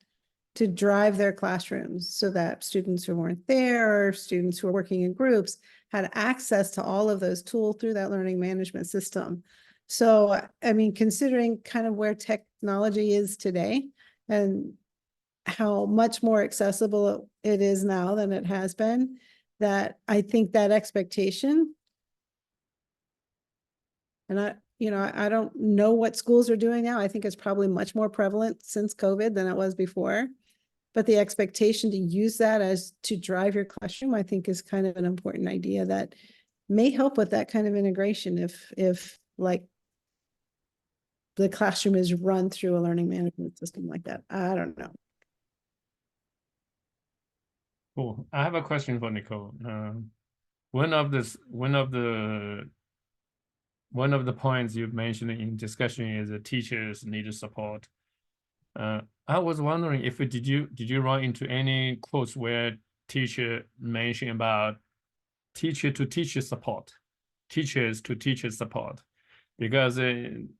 Speaker 5: to drive their classrooms so that students who weren't there or students who were working in groups had access to all of those tools through that learning management system. So, I mean, considering kind of where technology is today and how much more accessible it is now than it has been, that I think that expectation, and I don't know what schools are doing now. I think it's probably much more prevalent since COVID than it was before. But the expectation to use that as to drive your classroom, I think, is kind of an important idea that may help with that kind of integration if like the classroom is run through a learning management system like that. I don't know.
Speaker 1: Cool. I have a question for Nicole. One of the points you've mentioned in discussion is that teachers need support. I was wondering if did you run into any quotes where teacher mentioned about teacher to teacher support, teachers to teacher support, because in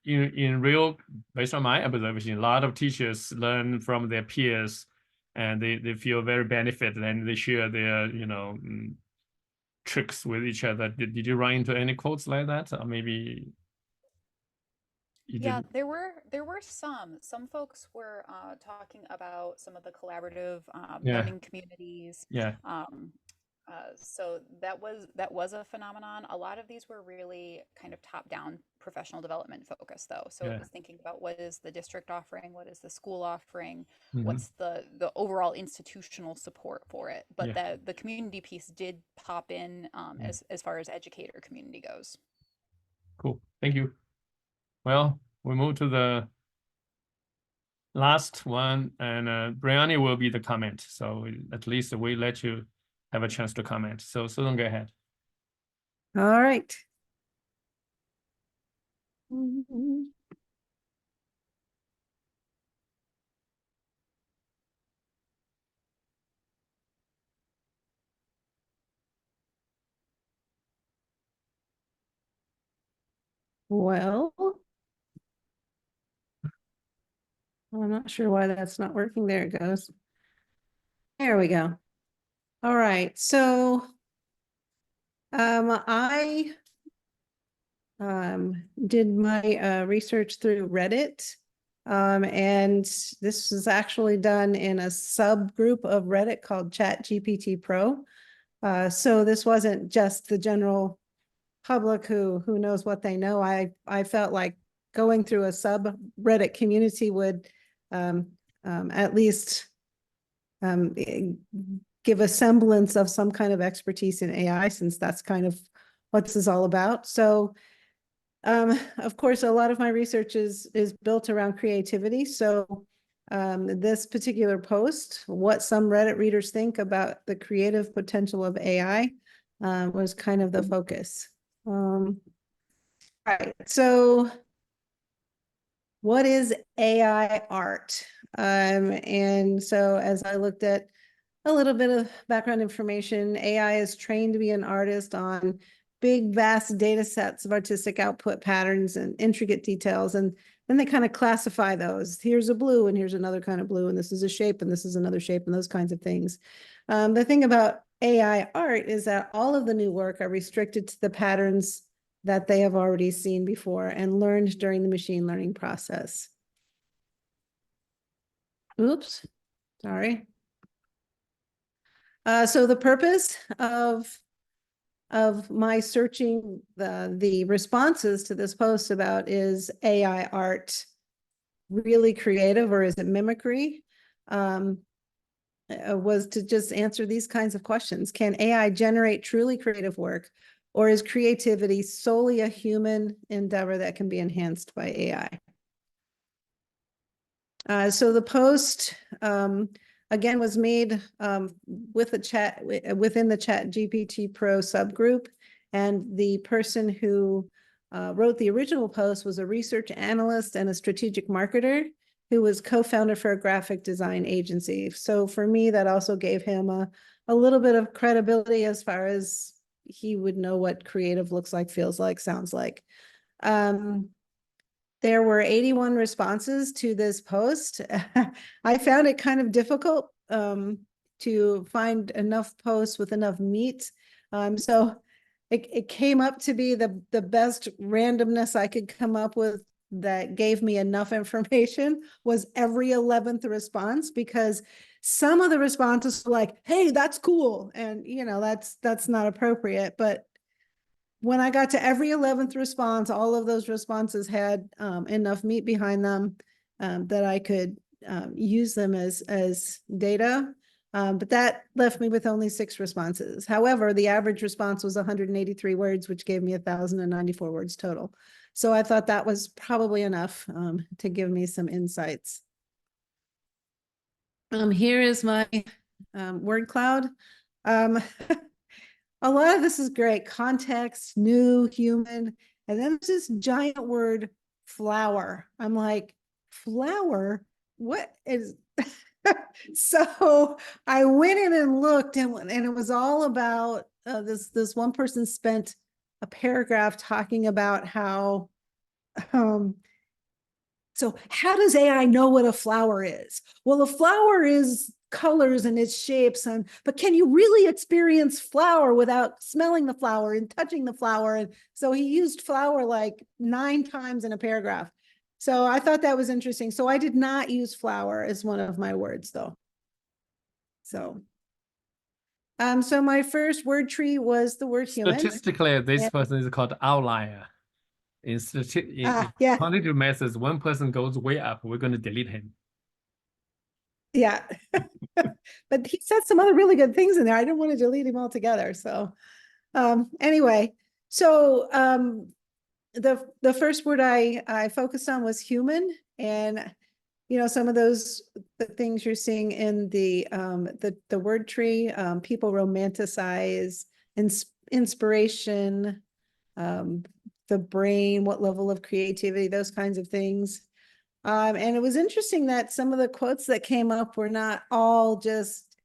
Speaker 1: real, based on my observation, a lot of teachers learn from their peers, and they feel very benefited, and they share their tricks with each other. Did you run into any quotes like that, or maybe you
Speaker 6: Yeah,
Speaker 1: didn't?
Speaker 6: there were some folks were talking about some of the collaborative
Speaker 1: Yeah,
Speaker 6: learning communities.
Speaker 1: yeah,
Speaker 6: So that was a phenomenon. A lot of these were really kind of top-down professional development focused, though. So it
Speaker 1: yeah.
Speaker 6: was thinking about what is the district offering, what is the school offering,
Speaker 1: Hmm.
Speaker 6: what's the overall institutional support for it. But
Speaker 1: Yeah,
Speaker 6: the community piece did pop in
Speaker 1: yeah.
Speaker 6: as far as educator community goes.
Speaker 1: Cool. Thank you. Well, we move to the last one, and Brianni will be the comment. So at least we let you have a chance to comment. So Susan, go ahead.
Speaker 5: All right. Well, I'm not sure why that's not working. There it goes. There we go. All right. So I did my research through Reddit. And this was actually done in a subgroup of Reddit called ChatGPT Pro. So this wasn't just the general public who knows what they know. I felt like going through a subreddit community would at least give a semblance of some kind of expertise in AI, since that's kind of what's this all about? So of course, a lot of my research is built around creativity. So this particular post, what some Reddit readers think about the creative potential of AI, was kind of the focus. Right. So what is AI art? And so as I looked at a little bit of background information, AI is trained to be an artist on big, vast data sets of artistic output patterns and intricate details. And then they kind of classify those. Here's a blue, and here's another kind of blue, and this is a shape, and this is another shape, and those kinds of things. The thing about AI art is that all of the new work are restricted to the patterns that they have already seen before and learned during the machine learning process. Oops, sorry. So the purpose of my searching the responses to this post about, is AI art really creative or is it mimicry? Was to just answer these kinds of questions. Can AI generate truly creative work, or is creativity solely a human endeavor that can be enhanced by AI? So the post, again, was made with a chat within the Chat GPT Pro subgroup, and the person who wrote the original post was a research analyst and a strategic marketer who was co-founder for a graphic design agency. So for me, that also gave him a little bit of credibility as far as he would know what creative looks like, feels like, sounds like. There were 81 responses to this post. I found it kind of difficult to find enough posts with enough meat. So it came up to be the best randomness I could come up with that gave me enough information was every 11th response, because some of the responses were like, hey, that's cool. And that's not appropriate. But when I got to every 11th response, all of those responses had enough meat behind them that I could use them as data. But that left me with only 6 responses. However, the average response was 183 words, which gave me 1,094 words total. So I thought that was probably enough to give me some insights. Here is my word cloud. A lot of this is great. Context, new, human. And then there's this giant word, flower. I'm like, flower? What is... So I went in and looked, and it was all about this one person spent a paragraph talking about how so how does AI know what a flower is? Well, a flower is colors and its shapes, but can you really experience flower without smelling the flower and touching the flower? And so he used flower like 9 times in a paragraph. So I thought that was interesting. So I did not use flower as one of my words, though. So my first word tree was the word human.
Speaker 1: Statistically, this person is called outlier. In
Speaker 5: yeah.
Speaker 1: quantitative methods, one person goes way up, we're going to delete him.
Speaker 5: Yeah. But he said some other really good things in there. I didn't want to delete him altogether. So anyway, so the first word I focused on was human. And some of those things you're seeing in the word tree, people romanticize inspiration, the brain, what level of creativity, those kinds of things. And it was interesting that some of the quotes that came up were not all just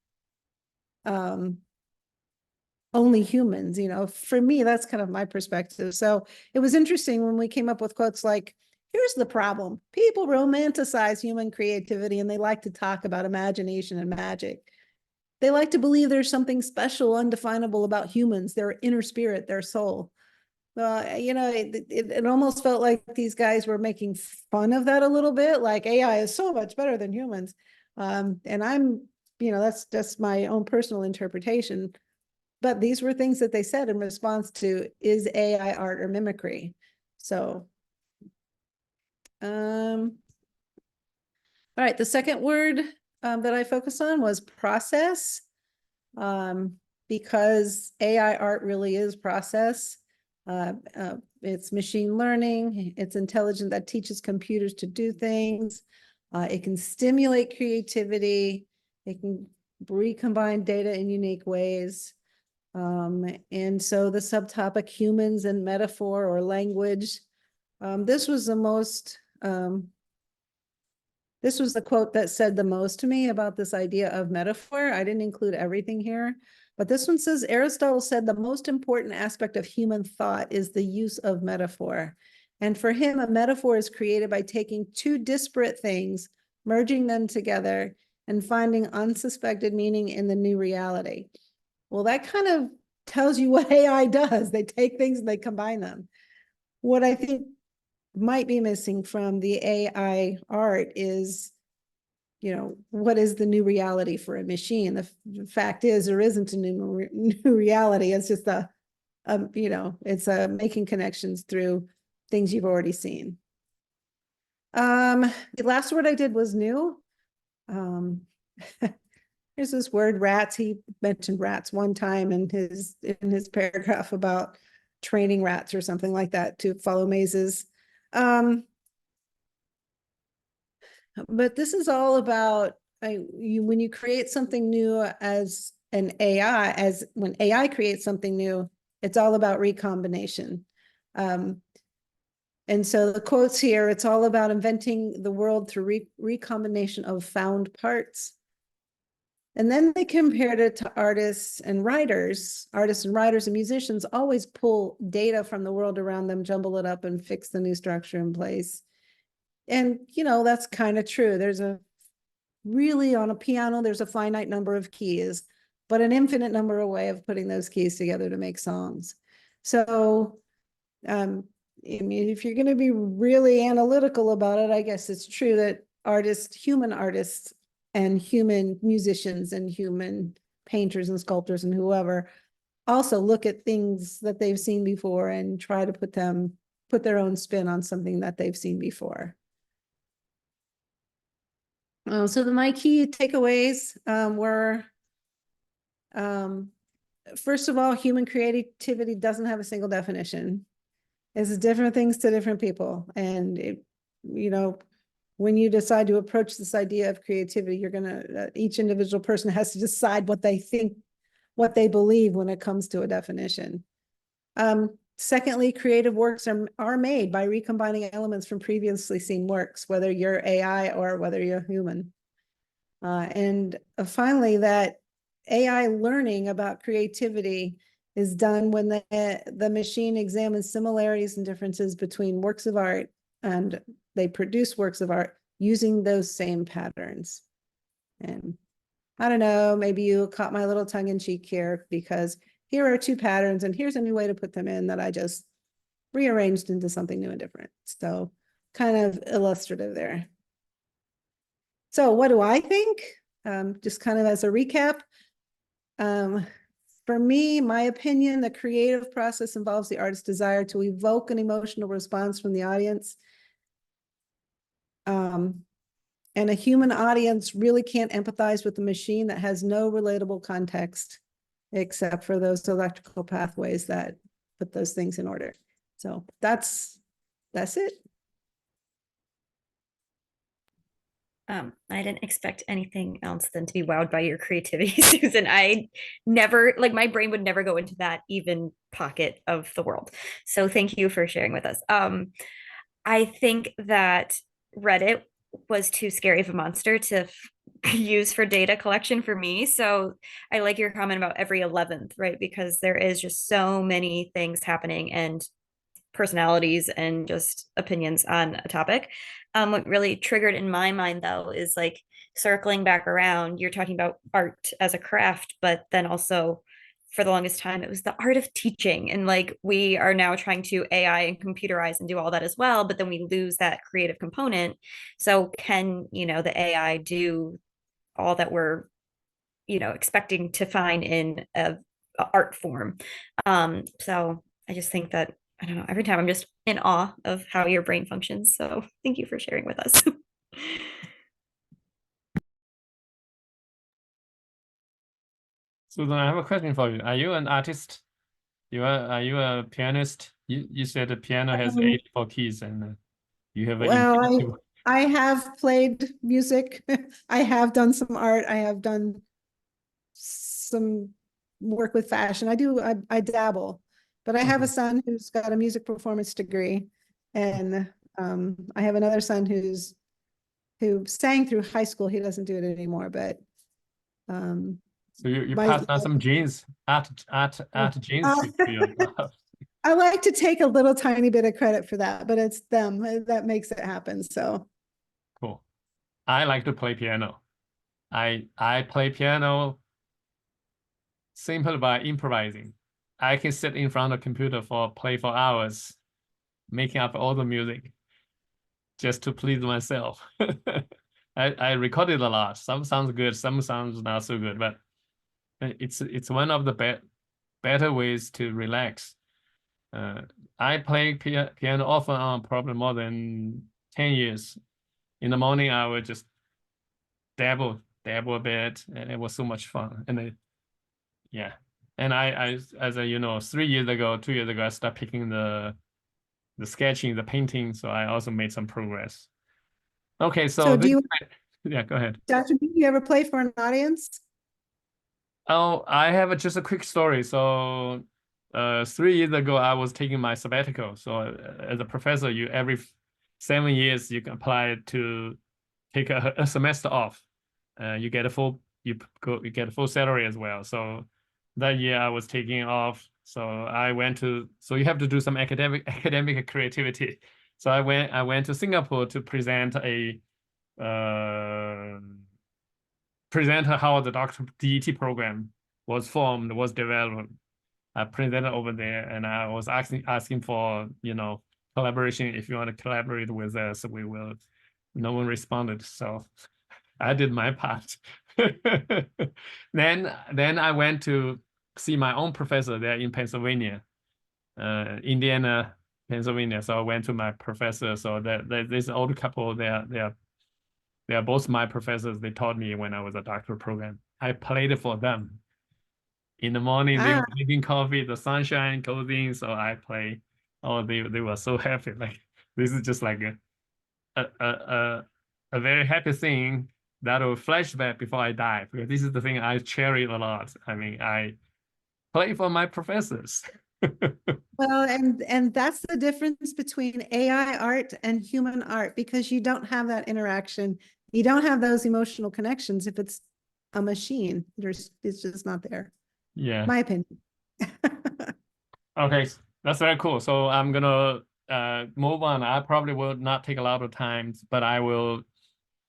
Speaker 5: only humans. For me, that's kind of my perspective. So it was interesting when we came up with quotes like, here's the problem. People romanticize human creativity, and they like to talk about imagination and magic. They like to believe there's something special, undefinable about humans, their inner spirit, their soul. It almost felt like these guys were making fun of that a little bit, like AI is so much better than humans. And I'm, that's just my own personal interpretation. But these were things that they said in response to, is AI art or mimicry? So, all right, the second word that I focused on was process, because AI art really is process. It's machine learning. It's intelligent that teaches computers to do things. It can stimulate creativity. It can recombine data in unique ways. And so the subtopic humans and metaphor or language. This was the most, this was the quote that said the most to me about this idea of metaphor. I didn't include everything here, but this one says Aristotle said the most important aspect of human thought is the use of metaphor. And for him, a metaphor is created by taking two disparate things, merging them together, and finding unsuspected meaning in the new reality. Well, that kind of tells you what AI does. They take things and they combine them. What I think might be missing from the AI art is, what is the new reality for a machine? The fact is there isn't a new reality. It's just it's making connections through things you've already seen. The last word I did was new. Here's this word rats. He mentioned rats one time in his paragraph about training rats or something like that to follow mazes. But this is all about when you create something new as an AI, when AI creates something new, it's all about recombination. And so the quotes here, it's all about inventing the world through recombination of found parts. And then they compared it to artists and writers. Artists and writers and musicians always pull data from the world around them, jumble it up, and fix the new structure in place. And, that's kind of true. On a piano, there's a finite number of keys, but an infinite number of ways of putting those keys together to make songs. So, if you're going to be really analytical about it, I guess it's true that human artists and human musicians and human painters and sculptors and whoever also look at things that they've seen before and try to put their own spin on something that they've seen before. So my key takeaways were, first of all, human creativity doesn't have a single definition. It's different things to different people. And, when you decide to approach this idea of creativity, each individual person has to decide what they think, what they believe when it comes to a definition. Secondly, creative works are made by recombining elements from previously seen works, whether you're AI or whether you're human. And finally, that AI learning about creativity is done when the machine examines similarities and differences between works of art, and they produce works of art using those same patterns. And I don't know, maybe you caught my little tongue in cheek here, because here are two patterns and here's a new way to put them in that I just rearranged into something new and different. So kind of illustrative there. So what do I think? Just kind of as a recap. For me, my opinion, the creative process involves the artist's desire to evoke an emotional response from the audience. And a human audience really can't empathize with a machine that has no relatable context, except for those electrical pathways that put those things in order. So that's it.
Speaker 3: I didn't expect anything else than to be wowed by your creativity, Susan. I never, my brain would never go into that even pocket of the world. So thank you for sharing with us. I think that Reddit was too scary of a monster to use for data collection for me. So I like your comment about every 11th, right? Because there is just so many things happening and personalities and just opinions on a topic. What really triggered in my mind, though, is circling back around, you're talking about art as a craft, but then also for the longest time, it was the art of teaching. And we are now trying to AI and computerize and do all that as well, but then we lose that creative component. So can, the AI do all that we're, expecting to find in a art form? So I just think that, I don't know, every time I'm just in awe of how your brain functions. So thank you for sharing with us.
Speaker 1: Susan, I have a question for you. Are you an artist Are you a pianist? You said the piano has
Speaker 5: Um,
Speaker 1: 84 keys and you have an
Speaker 5: Well,
Speaker 1: infinity.
Speaker 5: I have played music. I have done some art. I have done some work with fashion. I dabble, but I have a
Speaker 1: Okay.
Speaker 5: son who's got a music performance degree, and I have another son who sang through high school. He doesn't do it anymore, but um,
Speaker 1: So you
Speaker 5: my
Speaker 1: passed on some genes, art genes to
Speaker 5: uh,
Speaker 1: your
Speaker 5: I like to take a little tiny bit of credit for that, but it's them that makes it happen. So
Speaker 1: Cool. I like to play piano. I play piano simply by improvising. I can sit in front of a computer play for hours, making up all the music just to please myself. I recorded a lot. Some sounds good, some sounds not so good, but it's one of the better ways to relax. I play piano often on probably more than 10 years. In the morning, I would just dabble a bit, and it was so much fun. And yeah, and as you know, 3 years ago, 2 years ago, I started picking the sketching, the painting. So I also made some progress. Okay, so
Speaker 5: so do
Speaker 1: this,
Speaker 5: you,
Speaker 1: yeah, go ahead.
Speaker 5: Dr. B, do you ever play for an audience?
Speaker 1: Oh, I have just a quick story. So, 3 years ago, I was taking my sabbatical. So, as a professor, every 7 years you can apply to take a semester off. You get a full you get a full salary as well. So, that year I was taking off. So so you have to do some academic creativity. So I went to Singapore to uh, present how the Doctor DET program was formed, was developed. I presented over there, and I was asking for collaboration. If you want to collaborate with us, we will. No one responded, so I did my part. Then I went to see my own professor there in Pennsylvania, Indiana, Pennsylvania. So I went to my professor. So this old couple, they are both my professors. They taught me when I was a doctoral program. I played for them. In the morning, they
Speaker 5: Ah,
Speaker 1: were drinking coffee, the sunshine goes in, so I play. Oh, they were so happy. Like this is just like a very happy thing that will flashback before I die, because this is the thing I cherish a lot. I mean, I play for my professors.
Speaker 5: well, and that's the difference between AI art and human art, because you don't have that interaction. You don't have those emotional connections if it's a machine. It's just not there.
Speaker 1: Yeah.
Speaker 5: My opinion.
Speaker 1: Okay, that's very cool. So I'm gonna move on. I probably will not take a lot of time, but I will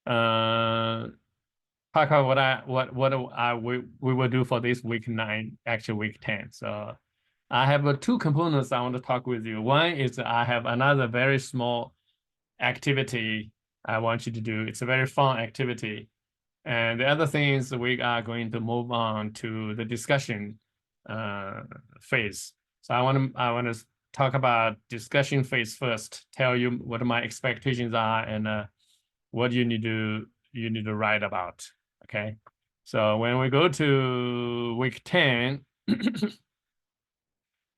Speaker 1: talk about we will do for this week 9, actually week 10. So I have two components I want to talk with you. One is I have another very small activity I want you to do. It's a very fun activity. And the other thing is we are going to move on to the discussion phase. So I want to talk about discussion phase first, tell you what my expectations are, and what you need to write about. Okay. So when we go to week 10,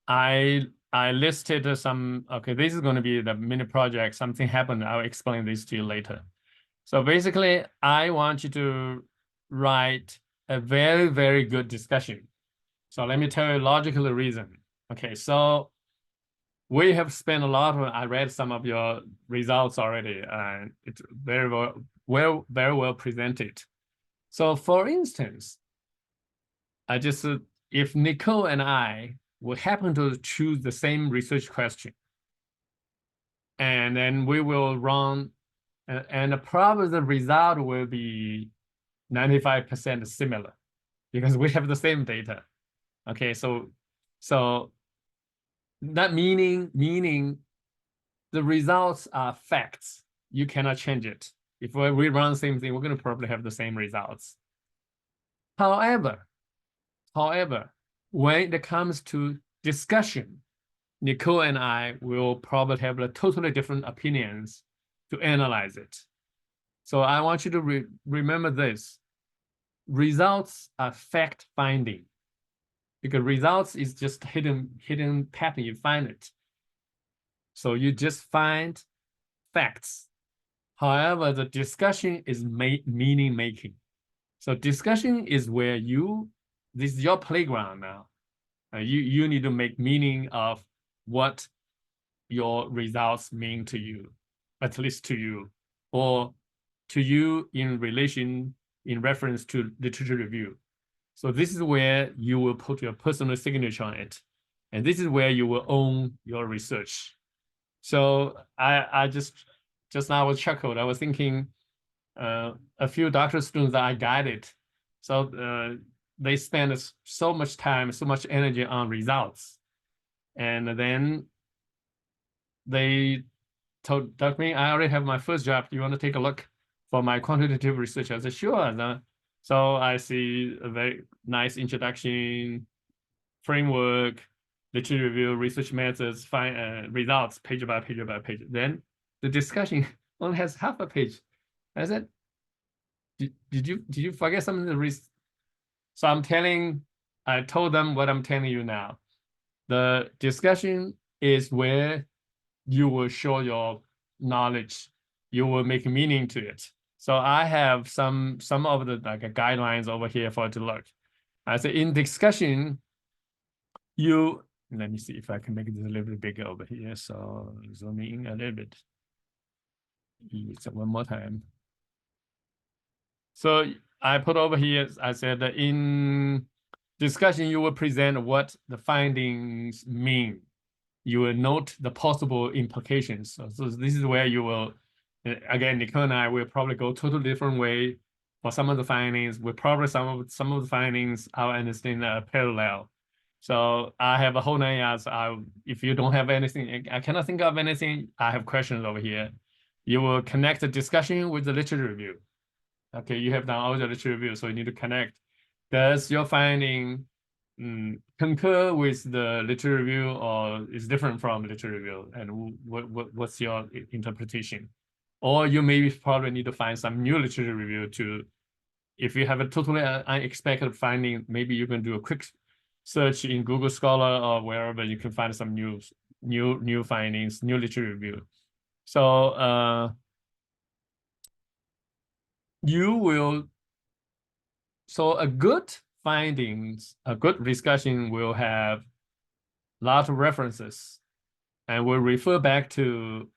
Speaker 1: I listed some, okay, this is going to be the mini project. Something happened. I'll explain this to you later. So basically, I want you to write a very, very good discussion. So let me tell you logical reason. Okay, so we have spent a lot of, I read some of your results already, and it's very very well presented. So for instance, if Nicole and I would happen to choose the same research question, and then we will run, and probably the result will be 95% similar because we have the same data. Okay, so that meaning the results are facts. You cannot change it. If we run the same thing, we're going to probably have the same results. However, when it comes to discussion, Nicole and I will probably have a totally different opinions to analyze it. So I want you to remember this. Results are fact finding. because results is just hidden pattern. You find it. So you just find facts. However, the discussion is meaning making. So discussion is where this is your playground now. You need to make meaning of what your results mean to you, at least to you, or to you in reference to literature review. So this is where you will put your personal signature on it. And this is where you will own your research. So I just now was chuckled. I was thinking a few doctoral students that I guided. So they spend so much time, so much energy on results. And then they told Dr. Ming, I already have my first job. Do you want to take a look for my quantitative research? I said, sure. So I see a very nice introduction, framework, literature review, research methods, results, page by page by page. Then the discussion only has half a page. I said, did you forget something? So I told them what I'm telling you now. The discussion is where you will show your knowledge. You will make meaning to it. So I have some of the guidelines over here for you to look. I say in discussion, let me see if I can make this a little bit bigger over here. So zoom in a little bit. So one more time. So I put over here, I said that in discussion, you will present what the findings mean. You will note the possible implications. So this is where you will, again, Nicole and I will probably go totally different way for some of the findings. We'll probably some of the findings, our understanding are parallel. So I have a whole 9 yards. If you don't have anything, I cannot think of anything, I have questions over here. You will connect the discussion with the literature review. Okay, you have done all the literature review, so you need to connect. Does your finding concur with the literature review or is different from literature review? And what's your interpretation? Or you maybe probably need to find some new literature review to, if you have a totally unexpected finding, maybe you can do a quick search in Google Scholar or wherever you can find some new findings, new literature review. So so a good findings, a good discussion will have lots of references and will refer back to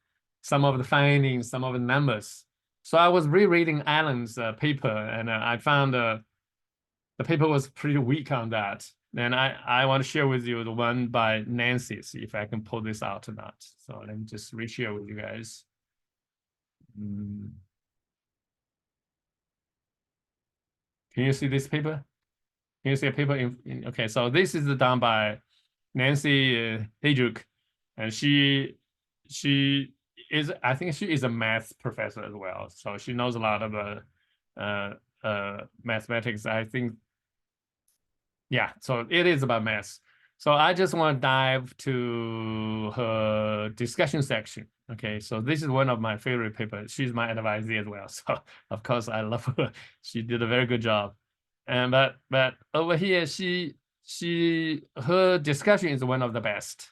Speaker 1: some of the findings, some of the numbers. So I was rereading Allen's paper and I found the paper was pretty weak on that. And I want to share with you the one by Nancy, see if I can pull this out or not. So let me just reshare with you guys. Can you see this paper? Can you see a paper okay, so this is done by Nancy Hedrick, and she is, I think she is a math professor as well. So she knows a lot of mathematics. I think, yeah, so it is about math. So I just want to dive to her discussion section. Okay, so this is one of my favorite papers. She's my advisee as well. So of course I love her. She did a very good job. And but over here, her discussion is one of the best.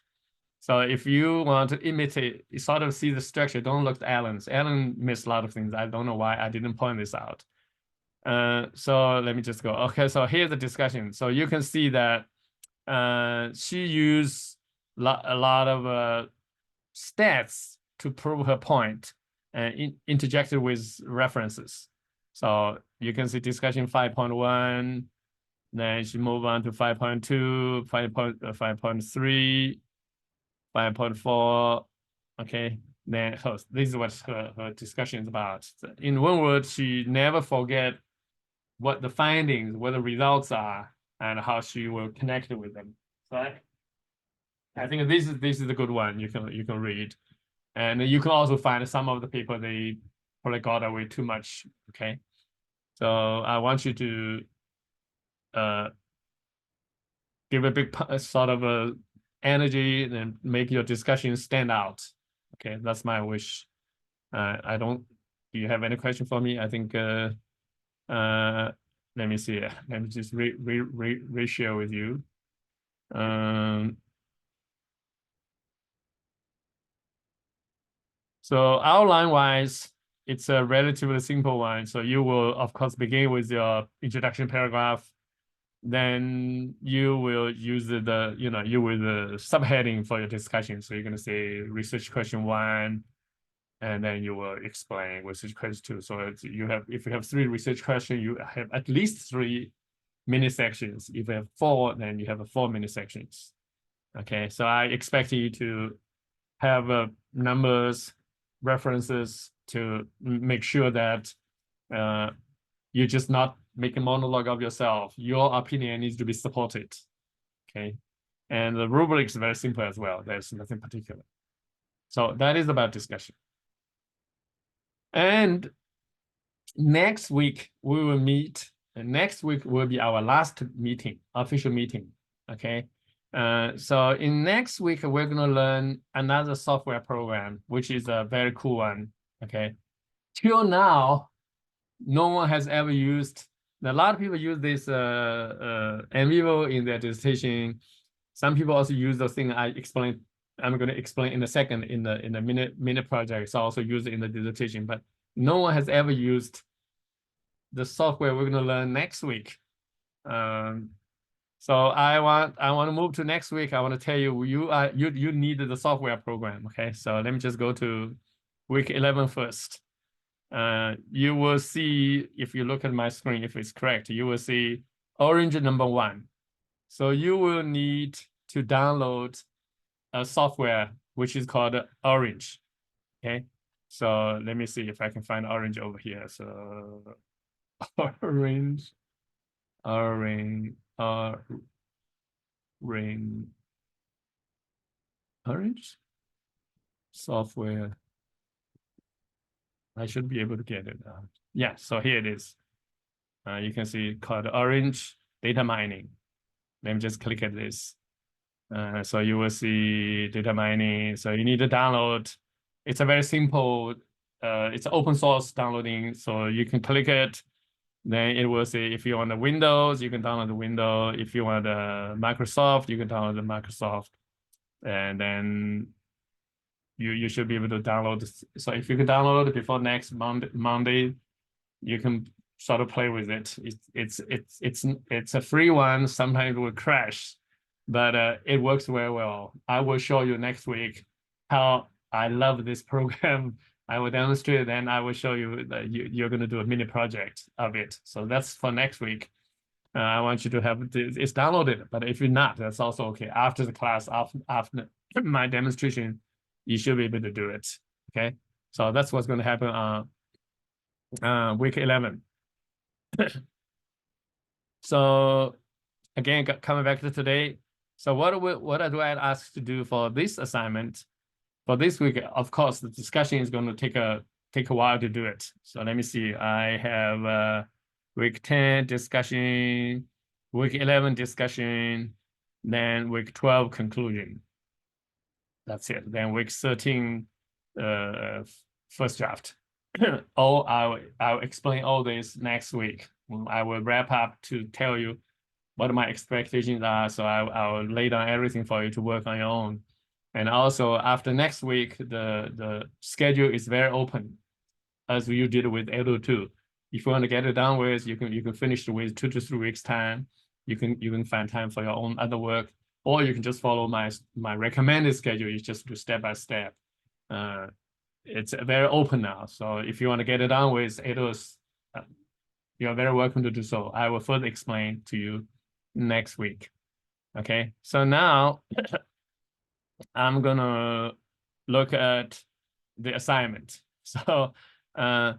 Speaker 1: So if you want to imitate, sort of see the structure, don't look at Allen's. Allen missed a lot of things. I don't know why I didn't point this out. So let me just go. Okay, so here's the discussion. So you can see that she used a lot of stats to prove her point and interjected with references. So you can see discussion 5.1, then she move on to 5.2, 5.3, 5.4. Okay, then this is what her discussion is about. In one word, she never forget what the findings, what the results are, and how she will connect with them. So I think this is a good one. You can read, and you can also find some of the people they probably got away too much. Okay, so I want you to give a big sort of a energy and make your discussion stand out. Okay, that's my wish. I don't. Do you have any question for me? I think. Let me see. Let me just re-share with you. So outline wise, it's a relatively simple one. So you will of course begin with your introduction paragraph. Then you will use the you will the subheading for your discussion. So you're going to say research question 1, and then you will explain research question 2. So if you have 3 research questions, you have at least 3 mini sections. If you have 4, then you have 4 mini sections. Okay, so I expect you to have numbers, references to make sure that you're just not making a monologue of yourself. Your opinion needs to be supported. Okay, and the rubric is very simple as well. There's nothing particular. So that is about discussion. And next week we will meet. And next week will be our last meeting, official meeting. Okay. So in next week, we're going to learn another software program, which is a very cool one. Okay. Till now, no one has ever used. A lot of people use this NVivo in their dissertation. Some people also use the thing I explained. I'm going to explain in a second in the minute project. So also use it in the dissertation, but no one has ever used the software we're going to learn next week. So I want to move to next week. I want to tell you you need the software program. Okay, so let me just go to week 11 first. You will see, if you look at my screen, if it's correct, you will see orange number 1. So you will need to download a software which is called Orange. Okay, so let me see if I can find Orange over here. So Orange software. I should be able to get it. Yeah, so here it is. You can see called Orange Data Mining. Let me just click at this. So you will see data mining. So you need to download. It's a very simple, it's open source downloading. So you can click it. Then it will say if you want the Windows, you can download the Windows. If you want the Microsoft, you can download the Microsoft. And then you should be able to download. So if you can download it before next Monday, you can sort of play with it. It's a free one. Sometimes it will crash, but it works very well. I will show you next week how I love this program. I will demonstrate, then I will show you that you're going to do a mini project of it. So that's for next week. I want you to have it's downloaded, but if you're not, that's also okay. After the class, after my demonstration, you should be able to do it. Okay, so that's what's going to happen on week 11. So again, coming back to today. So what do I ask to do for this assignment? For this week, of course, the discussion is going to take a while to do it. So let me see. I have week 10 discussion, week 11 discussion, then week 12 conclusion. That's it. Then week 13 first draft. I'll explain all this next week. I will wrap up to tell you what my expectations are. So I'll lay down everything for you to work on your own. And also after next week, the schedule is very open, as you did with EDU 2. If you want to get it done with, you can finish it with 2 to 3 weeks time. You can find time for your own other work, or you can just follow my recommended schedule. You just do step by step. It's very open now. So if you want to get it done with EDU, you're very welcome to do so. I will further explain to you next week. Okay, so now I'm gonna look at the assignment. So I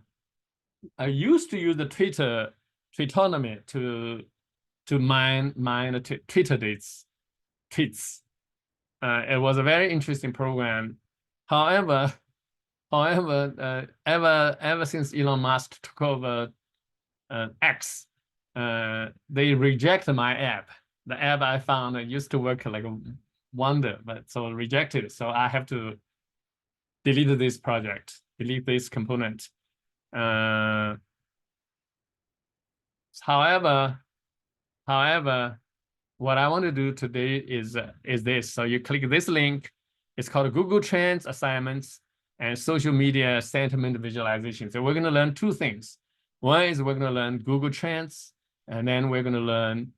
Speaker 1: used to use the Twitternomy to mine the Twitter tweets. It was a very interesting program. However, ever since Elon Musk took over X, they rejected my app. The app I found used to work like a wonder, but so rejected. So I have to delete this project, delete this component. However, what I want to do today is this. So you click this link. It's called Google Trends Assignments and Social Media Sentiment Visualization. So we're going to learn two things. One is we're going to learn Google Trends, and then we're going to learn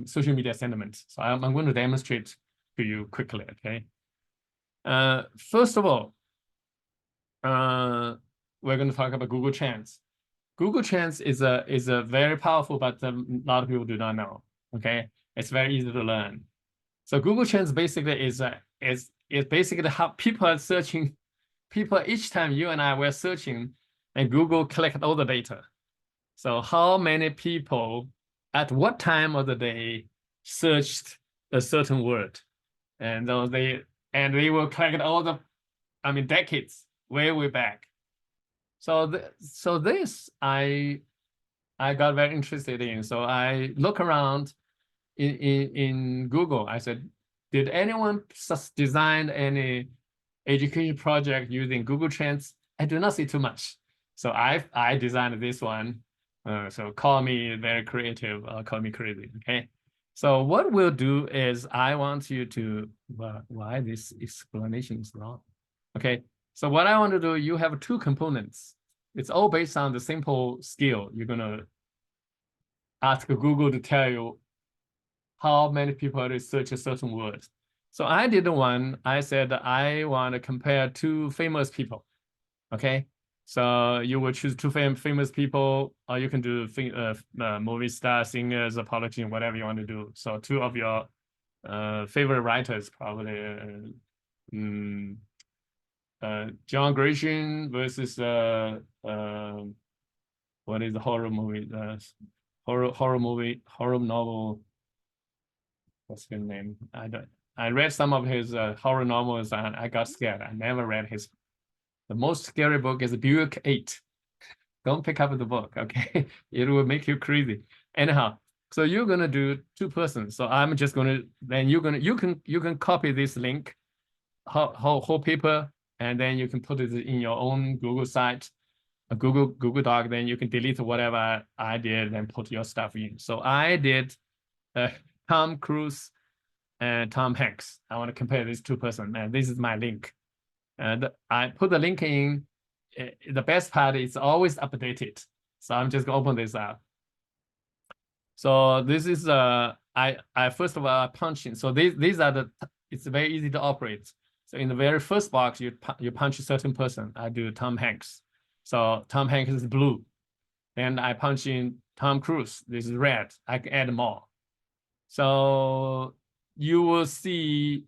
Speaker 1: social media sentiment. So I'm going to demonstrate to you quickly, okay? First of all, we're going to talk about Google Trends. Google Trends is a very powerful, but a lot of people do not know. Okay, it's very easy to learn. So Google Trends basically is basically how people are searching. People each time you and I were searching, and Google collect all the data. So how many people at what time of the day searched a certain word, and they will collect all the, I mean, decades way back. So this I got very interested in. So I look around in Google. I said, did anyone design any education project using Google Trends? I do not see too much. So I designed this one. So call me very creative, call me crazy, okay? So what we'll do is I want you to, why this explanation is wrong? Okay, so what I want to do, you have two components. It's all based on the simple skill. You're gonna ask Google to tell you how many people research a certain word. So I did one, I said I want to compare two famous people, okay? So you will choose two famous people, or you can do movie stars, singers, or politicians, whatever you want to do. So two of your favorite writers, probably John Grisham versus what is the horror movie? Horror novel. What's his name? I read some of his horror novels and I got scared. I never read his. The most scary book is Buick 8. Don't pick up the book, okay? It will make you crazy. Anyhow, so you're gonna do two persons. So I'm just gonna, then you can copy this link, whole paper, and then you can put it in your own Google site, a Google Doc. Then you can delete whatever I did and put your stuff in. So I did Tom Cruise and Tom Hanks. I want to compare these two persons, and this is my link. And I put the link in. The best part is always updated. So I'm just gonna open this up. So this is I first of all punch in. So these are the, it's very easy to operate. So in the very first box, you punch a certain person. I do Tom Hanks. So Tom Hanks is blue. Then I punch in Tom Cruise. This is red. I can add more. So you will see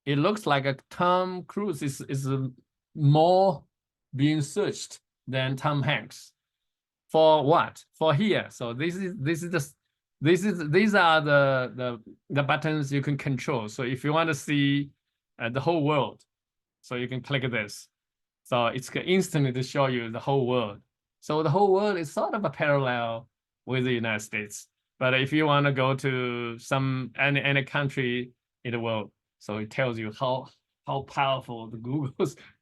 Speaker 1: it looks like a Tom Cruise is more being searched than Tom Hanks. For what? For here. So these are the buttons you can control. So if you want to see the whole world, so you can click this. So it's instantly to show you the whole world. So the whole world is sort of a parallel with the United States. But if you want to go to any country in the world, so it tells you how powerful the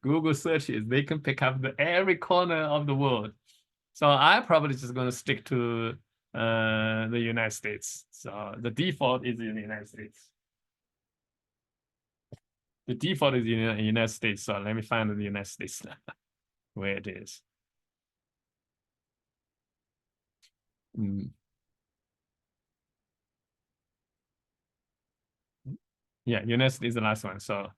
Speaker 1: Google search is. They can pick up every corner of the world. So I'm probably just going to stick to the United States. So the default is in the United States. The default is in the United States. So let me find the United States where it is. Yeah, United States is the last one. So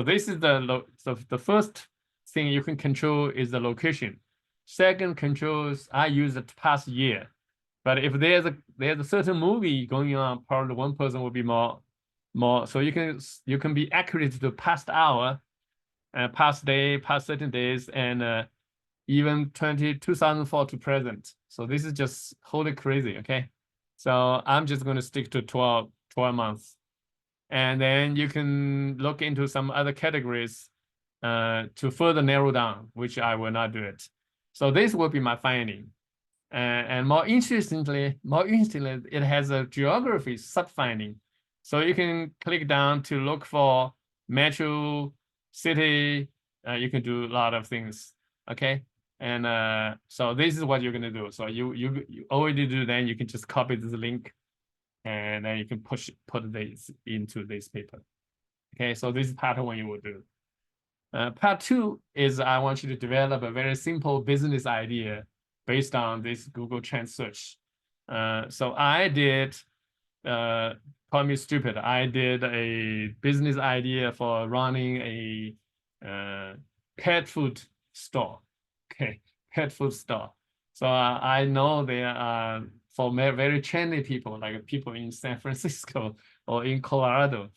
Speaker 1: this is the first thing you can control is the location. Second controls I use the past year. But if there's a certain movie going on, probably one person will be more. So you can be accurate to the past hour, past day, past certain days, and even 2004 to present. So this is just wholly crazy, okay? So I'm just going to stick to 12 months. And then you can look into some other categories to further narrow down, which I will not do it. So this will be my finding. And more interestingly, it has a geography sub-finding. So you can click down to look for metro, city. You can do a lot of things, okay? And so this is what you're gonna do. So you already do, then you can just copy this link and then you can put this into this paper. Okay, so this is part one you will do. Part two is I want you to develop a very simple business idea based on this Google Trend search. So I did, call me stupid, I did a business idea for running a pet food store. Okay, pet food store. So I know there are, for very trendy people, like people in San Francisco or in Colorado,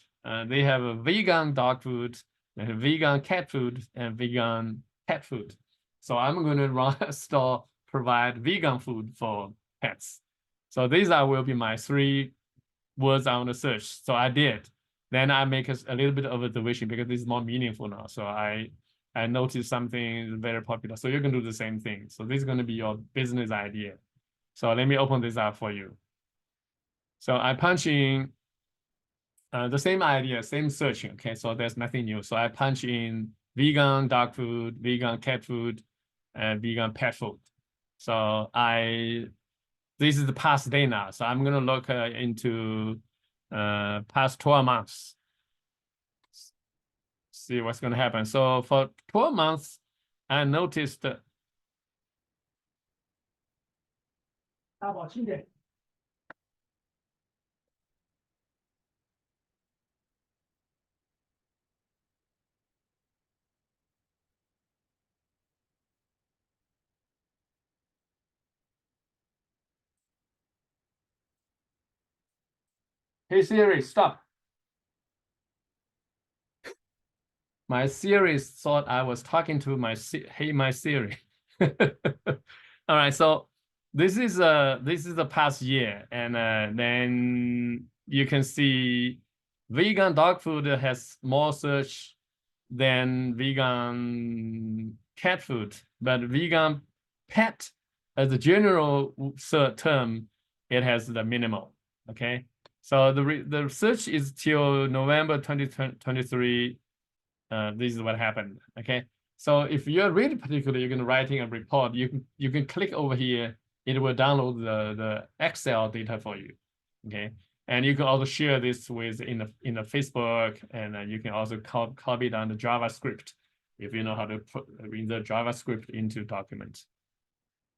Speaker 1: they have a vegan dog food, vegan cat food, and vegan pet food. So I'm going to run a store, provide vegan food for pets. So these will be my 3 words I want to search. So I did. Then I make a little bit of a division because this is more meaningful now. So I noticed something very popular. So you can do the same thing. So this is going to be your business idea. So let me open this up for you. So I punch in the same idea, same searching. Okay, so there's nothing new. So I punch in vegan dog food, vegan cat food, and vegan pet food. So this is the past day now. So I'm gonna look into past 12 months. See what's gonna happen. So for 12 months, I noticed. Hey Siri, stop. My Siri thought I was talking to my Siri. All right, so this is the past year, and then you can see vegan dog food has more search than vegan cat food, but vegan pet as a general term, it has the minimal. Okay, so the search is till November 2023. This is what happened. Okay, so if you're really particular, you're going to writing a report, you can click over here. It will download the Excel data for you. Okay, and you can also share this with in the Facebook, and you can also copy it on the JavaScript if you know how to put in the JavaScript into documents.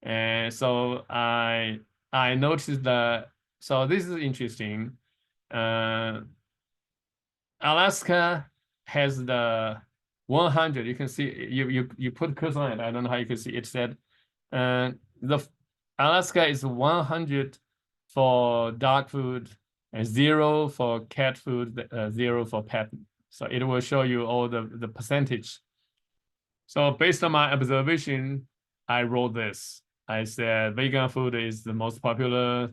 Speaker 1: And so I noticed that. So this is interesting. Alaska has the 100. You can see you put cursor on it. I don't know how you can see it. Said the Alaska is 100 for dog food and 0 for cat food, 0 for pet. So it will show you all the percentage. So based on my observation, I wrote this. I said vegan food is the most popular.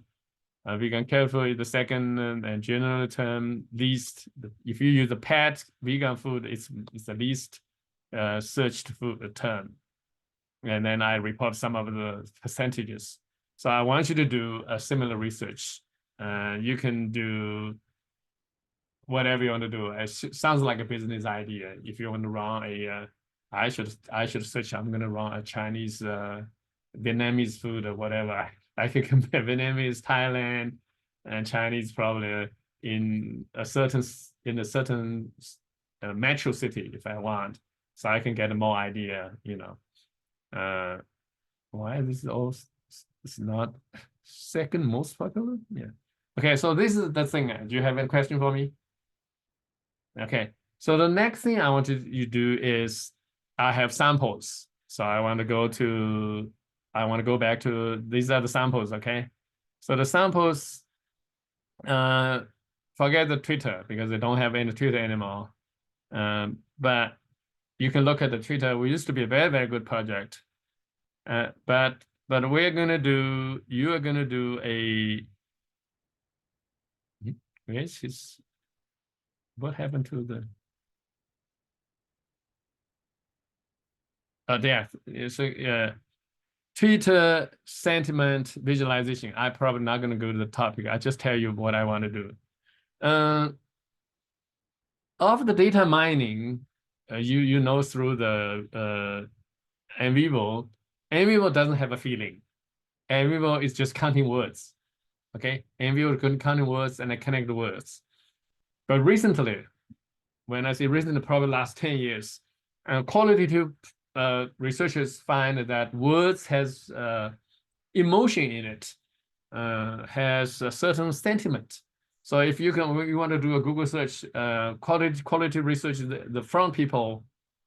Speaker 1: Vegan cat food is the second, and general term least. If you use the pet vegan food, it's the least searched food term. And then I report some of the percentages. So I want you to do a similar research. You can do whatever you want to do. It sounds like a business idea. If you want to run a, I should search. I'm going to run a Chinese, Vietnamese food or whatever. I can compare Vietnamese, Thailand, and Chinese probably in a certain metro city if I want, so I can get more idea. You know, why this is all it's not second most popular? Yeah. Okay, so this is the thing. Do you have any question for me? Okay, so the next thing I want you to do is I have samples. So I want to go back to, these are the samples, okay? So the samples, forget the Twitter because they don't have any Twitter anymore. But you can look at the Twitter. We used to be a very, very good project. But you are gonna do a, where's his, what happened to the, yeah, so Twitter sentiment visualization. I'm probably not going to go to the topic. I just tell you what I want to do. Of the data mining, you know through the NVivo doesn't have a feeling. NVivo is just counting words. Okay, envy counting words and connect words. But recently, when I say recently, probably last 10 years, qualitative researchers find that words has emotion in it, has a certain sentiment. So if you want to do a Google search, quality research, the front people,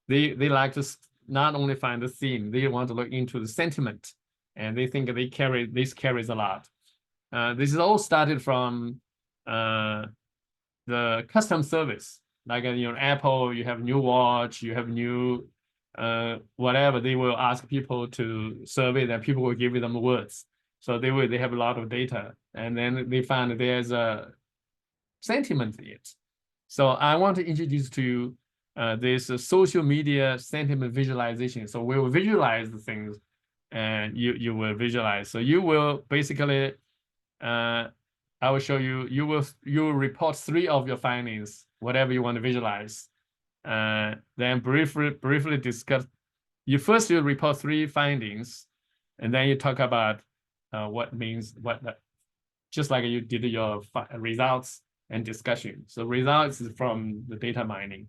Speaker 1: they like to not only find the theme, they want to look into the sentiment, and they think this carries a lot. This is all started from the custom service, like Apple, you have new watch, you have new whatever. They will ask people to survey that, people will give them words. So they have a lot of data, and then they find there's a sentiment in it. So I want to introduce to you this social media sentiment visualization. So we will visualize the things, and you will visualize. So you will basically, I will show you. You will report 3 of your findings, whatever you want to visualize. Then briefly discuss. You report 3 findings, and then you talk about what means what. Just like you did your results and discussion. So results is from the data mining,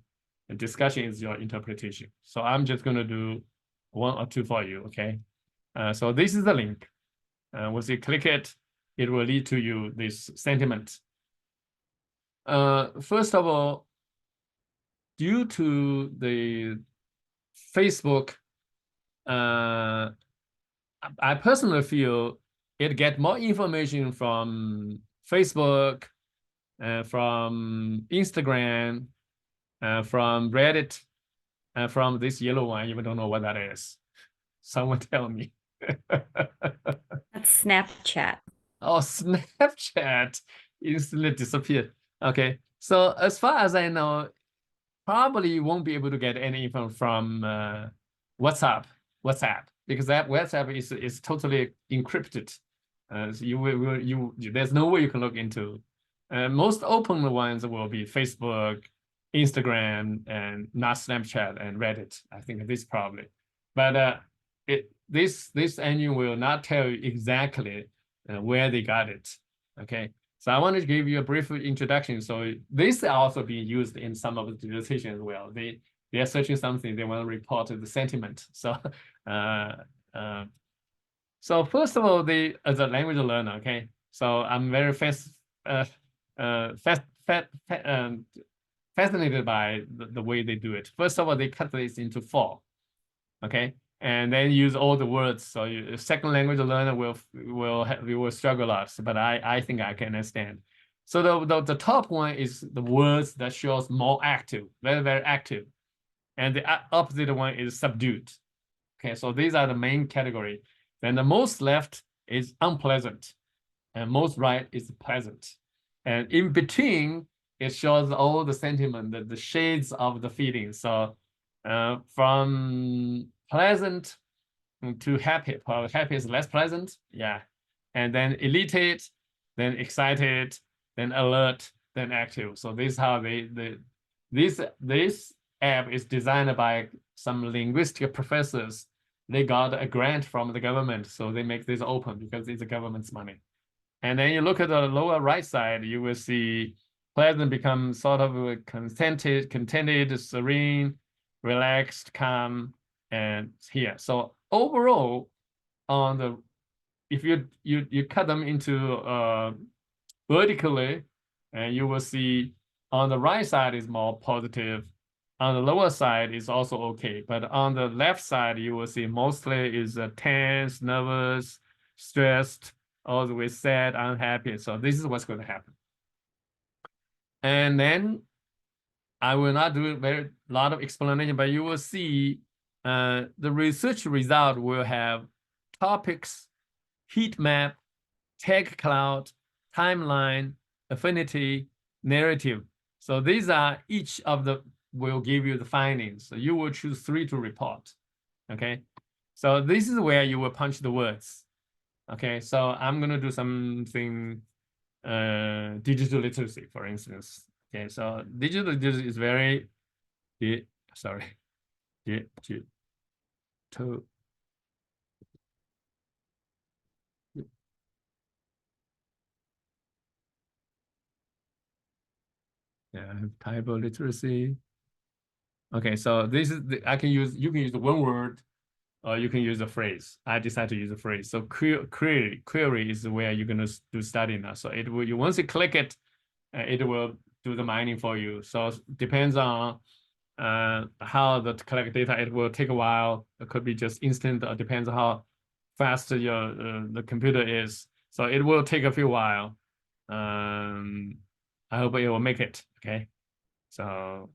Speaker 1: and discussion is your interpretation. So I'm just going to do 1 or 2 for you. Okay. So this is the link. Once you click it, it will lead to you this sentiment. First of all, due to the Facebook, I personally feel it get more information from Facebook, from Instagram, from Reddit, from this yellow one. I even don't know what that is. Someone tell me.
Speaker 3: That's Snapchat.
Speaker 1: Oh, Snapchat instantly disappeared. Okay, so as far as I know, probably you won't be able to get any info from WhatsApp, because that WhatsApp is totally encrypted. So there's no way you can look into. Most open ones will be Facebook, Instagram, and not Snapchat and Reddit. I think this probably, but this engine will not tell you exactly where they got it. Okay, so I wanted to give you a brief introduction. So this is also being used in some of the dissertations as well. They are searching something, they want to report the sentiment. So so first of all, as a language learner, okay. So I'm very fascinated by the way they do it. First of all, they cut this into 4, okay, and then use all the words. So second language learner will struggle a lot, but I think I can understand. So the top one is the words that shows more active, very, very active, and the opposite one is subdued. Okay, so these are the main category. Then the most left is unpleasant, and most right is pleasant, and in between it shows all the sentiment, the shades of the feelings. So from pleasant to happy. Probably happy is less pleasant, yeah. And then elated, then excited, then alert, then active. So this is how this app is designed by some linguistic professors. They got a grant from the government, so they make this open because it's the government's money. And then you look at the lower right side, you will see pleasant become sort of contented, serene, relaxed, calm, and here. So overall, on the if you cut them into vertically, and you will see on the right side is more positive, on the lower side is also okay, but on the left side you will see mostly is tense, nervous, stressed, all the way sad, unhappy. So this is what's going to happen. And then I will not do a lot of explanation, but you will see the research result will have topics, heat map, tag cloud, timeline, affinity, narrative. So these are each of the will give you the findings. So you will choose 3 to report. Okay. So this is where you will punch the words. Okay. So I'm going to do something digital literacy, for instance. Okay. So digital literacy is very, sorry. Yeah, typo literacy. Okay, so this is you can use the one word, or you can use a phrase. I decided to use a phrase. So query is where you're gonna do study now. So it will once you click it, it will do the mining for you. So depends on how the collect data. It will take a while. It could be just instant, or depends on how fast your the computer is. So it will take a few while. I hope it will make it. Okay, so.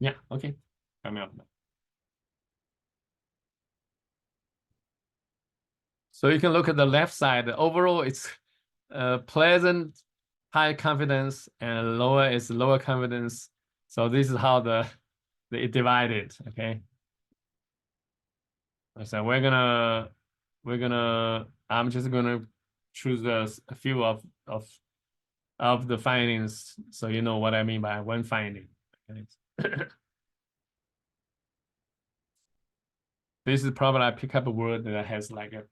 Speaker 1: Yeah, okay. Coming up. So you can look at the left side. Overall, it's pleasant, high confidence, and lower is lower confidence. So this is how it divided. Okay. So I'm just gonna choose a few of the findings, so you know what I mean by one finding. Okay. This is probably I pick up a word that has like a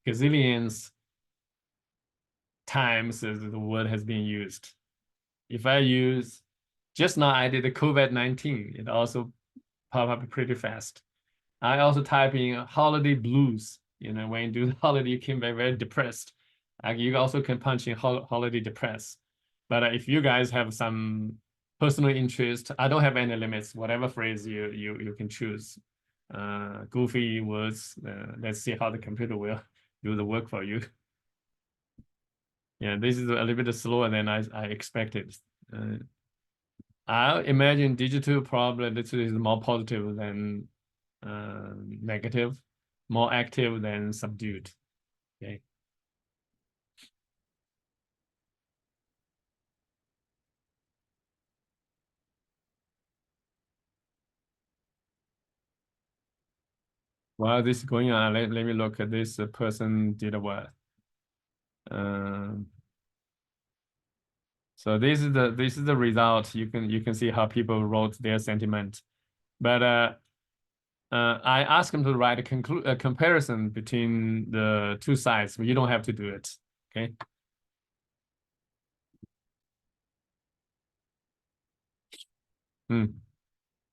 Speaker 1: gazillions times as the word has been used. If I use, just now I did the COVID-19, it also pop up pretty fast. I also type in holiday blues. You know, when you do the holiday, you can be very depressed. You also can punch in holiday depressed. But if you guys have some personal interest, I don't have any limits. Whatever phrase you can choose. Goofy words. Let's see how the computer will do the work for you. Yeah, this is a little bit slower than I expected. I imagine digital probably this is more positive than negative, more active than subdued. Okay. While this is going on, let me look at this person did what. So this is the result. You can see how people wrote their sentiment, but I asked them to write a comparison between the two sides. You don't have to do it. Okay.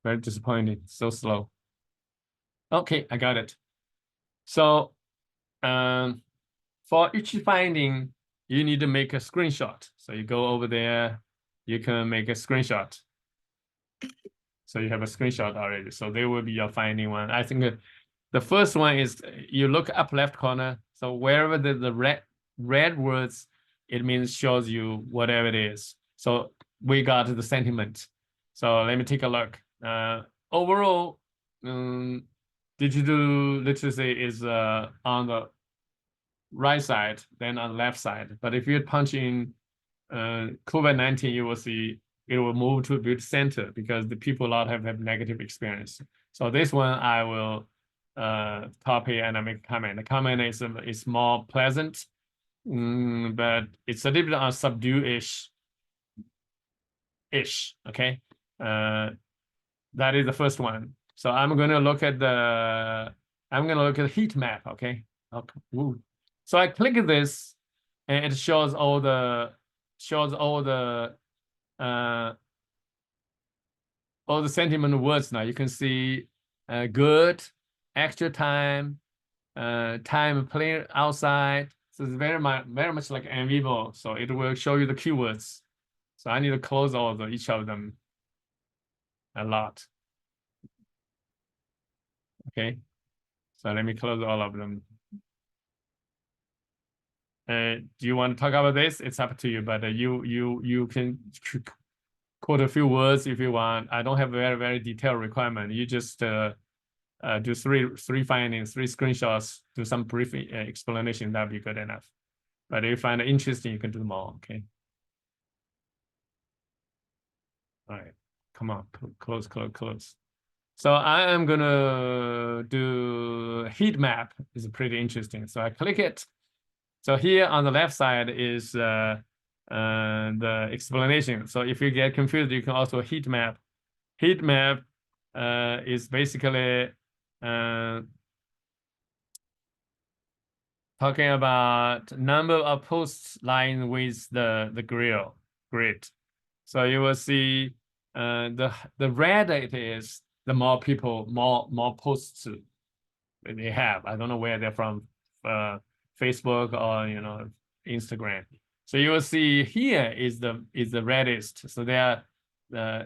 Speaker 1: Very disappointing. So slow. Okay, I got it. So, for each finding, you need to make a screenshot. So you go over there, you can make a screenshot. So you have a screenshot already. So there will be your finding one. I think the first one is you look up left corner. So wherever the red words, it means shows you whatever it is. So we got the sentiment. So let me take a look. Overall, digital literacy is on the right side, then on the left side. But if you punch in COVID-19, you will see it will move to the center because the people a lot have negative experience. So this one I will copy and I make a comment. The comment is more pleasant, but it's a little bit on subdue-ish. Okay. That is the first one. So I'm gonna look at the heat map. Okay. Okay. Ooh. So I click this, and it shows all the sentiment words. Now you can see good, extra time, time playing outside. So it's very much like en vivo. So it will show you the keywords. So I need to close each of them a lot. Okay. So let me close all of them. Do you want to talk about this? It's up to you, but you can quote a few words if you want. I don't have a very, very detailed requirement. You just do three findings, 3 screenshots, do some brief explanation. That'd be good enough. But if you find it interesting, you can do more. Okay. All right. Come on, close. So I am gonna do heat map. It's pretty interesting. So I click it. So here on the left side is the explanation. So if you get confused, you can also heat map. Heat map is basically uh, talking about number of posts lying with the grid. So you will see the redder it is, the more people, more posts they have. I don't know where they're from, Facebook or Instagram. So you will see here is the reddest. So they are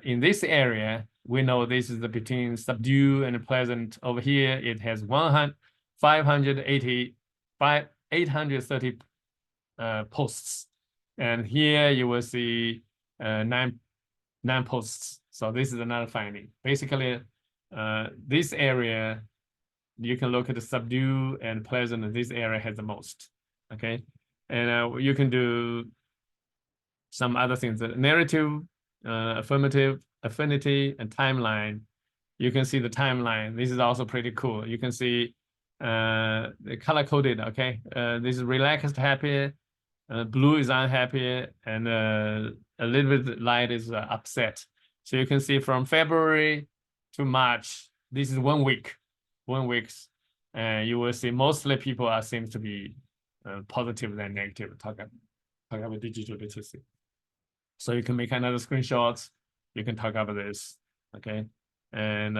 Speaker 1: in this area. We know this is the between subdue and pleasant. Over here, it has 830 posts, and here you will see nine posts. So this is another finding. Basically, this area, you can look at the subdue and pleasant. This area has the most. Okay, and you can do some other things. The narrative, affirmative, affinity, and timeline. You can see the timeline. This is also pretty cool. You can see the color coded. Okay, this is relaxed, happy. Blue is unhappy, and a little bit light is upset. So you can see from February to March, this is 1 week, 1 week's, and you will see mostly people seem to be positive than negative. Talk about digital literacy. So you can make another screenshot. You can talk about this, okay? And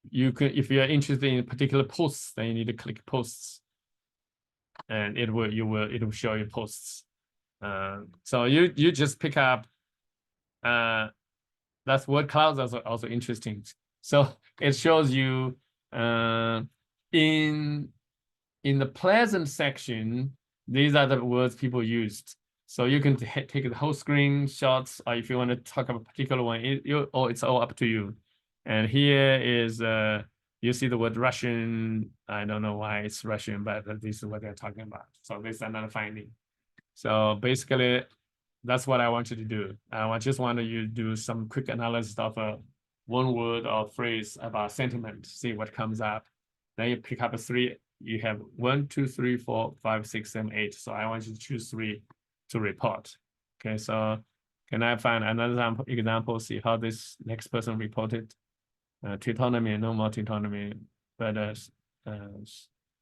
Speaker 1: you can, if you are interested in particular posts, then you need to click posts, and it will show you posts. So you just pick up. That's word clouds are also interesting. So it shows you in the pleasant section, these are the words people used. So you can take the whole screenshots, or if you want to talk about a particular one, it's all up to you. And here is you see the word Russian. I don't know why it's Russian, but this is what they're talking about. So this is another finding. So basically, that's what I want you to do. I just want you to do some quick analysis of one word or phrase about sentiment, see what comes up. Then you pick up 3. You have 1, 2, 3, 4, 5, 6, 7, 8. So I want you to choose 3 to report. Okay, so can I find another example, see how this next person reported? Teutonomy, no more teutonomy, but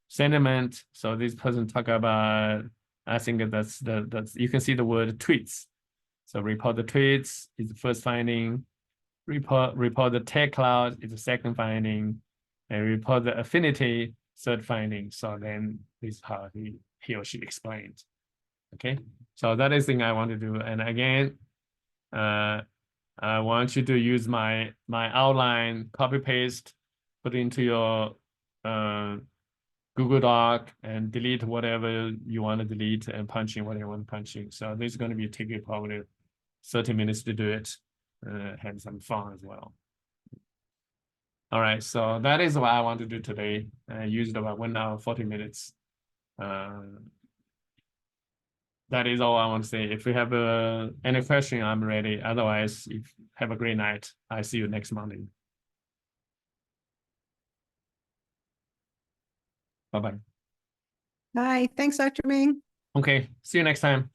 Speaker 1: sentiment. So this person talk about, I think that's you can see the word tweets. So report the tweets is the first finding. Report the tech cloud is the second finding, and report the affinity third finding. So then this is how he or she explained. Okay, so that is the thing I want to do. And again, I want you to use my outline, copy paste, put into your Google Doc, and delete whatever you want to delete, and punch in whatever you want to punch in. So this is going to be taking probably 30 minutes to do it. Have some fun as well. All right, so that is what I want to do today. I used about 1 hour, 40 minutes. That is all I want to say. If you have any question, I'm ready. Otherwise, have a great night. I see you next Monday. Bye-bye.
Speaker 5: Hi, thanks, Dr. Ming.
Speaker 1: Okay, see you next time.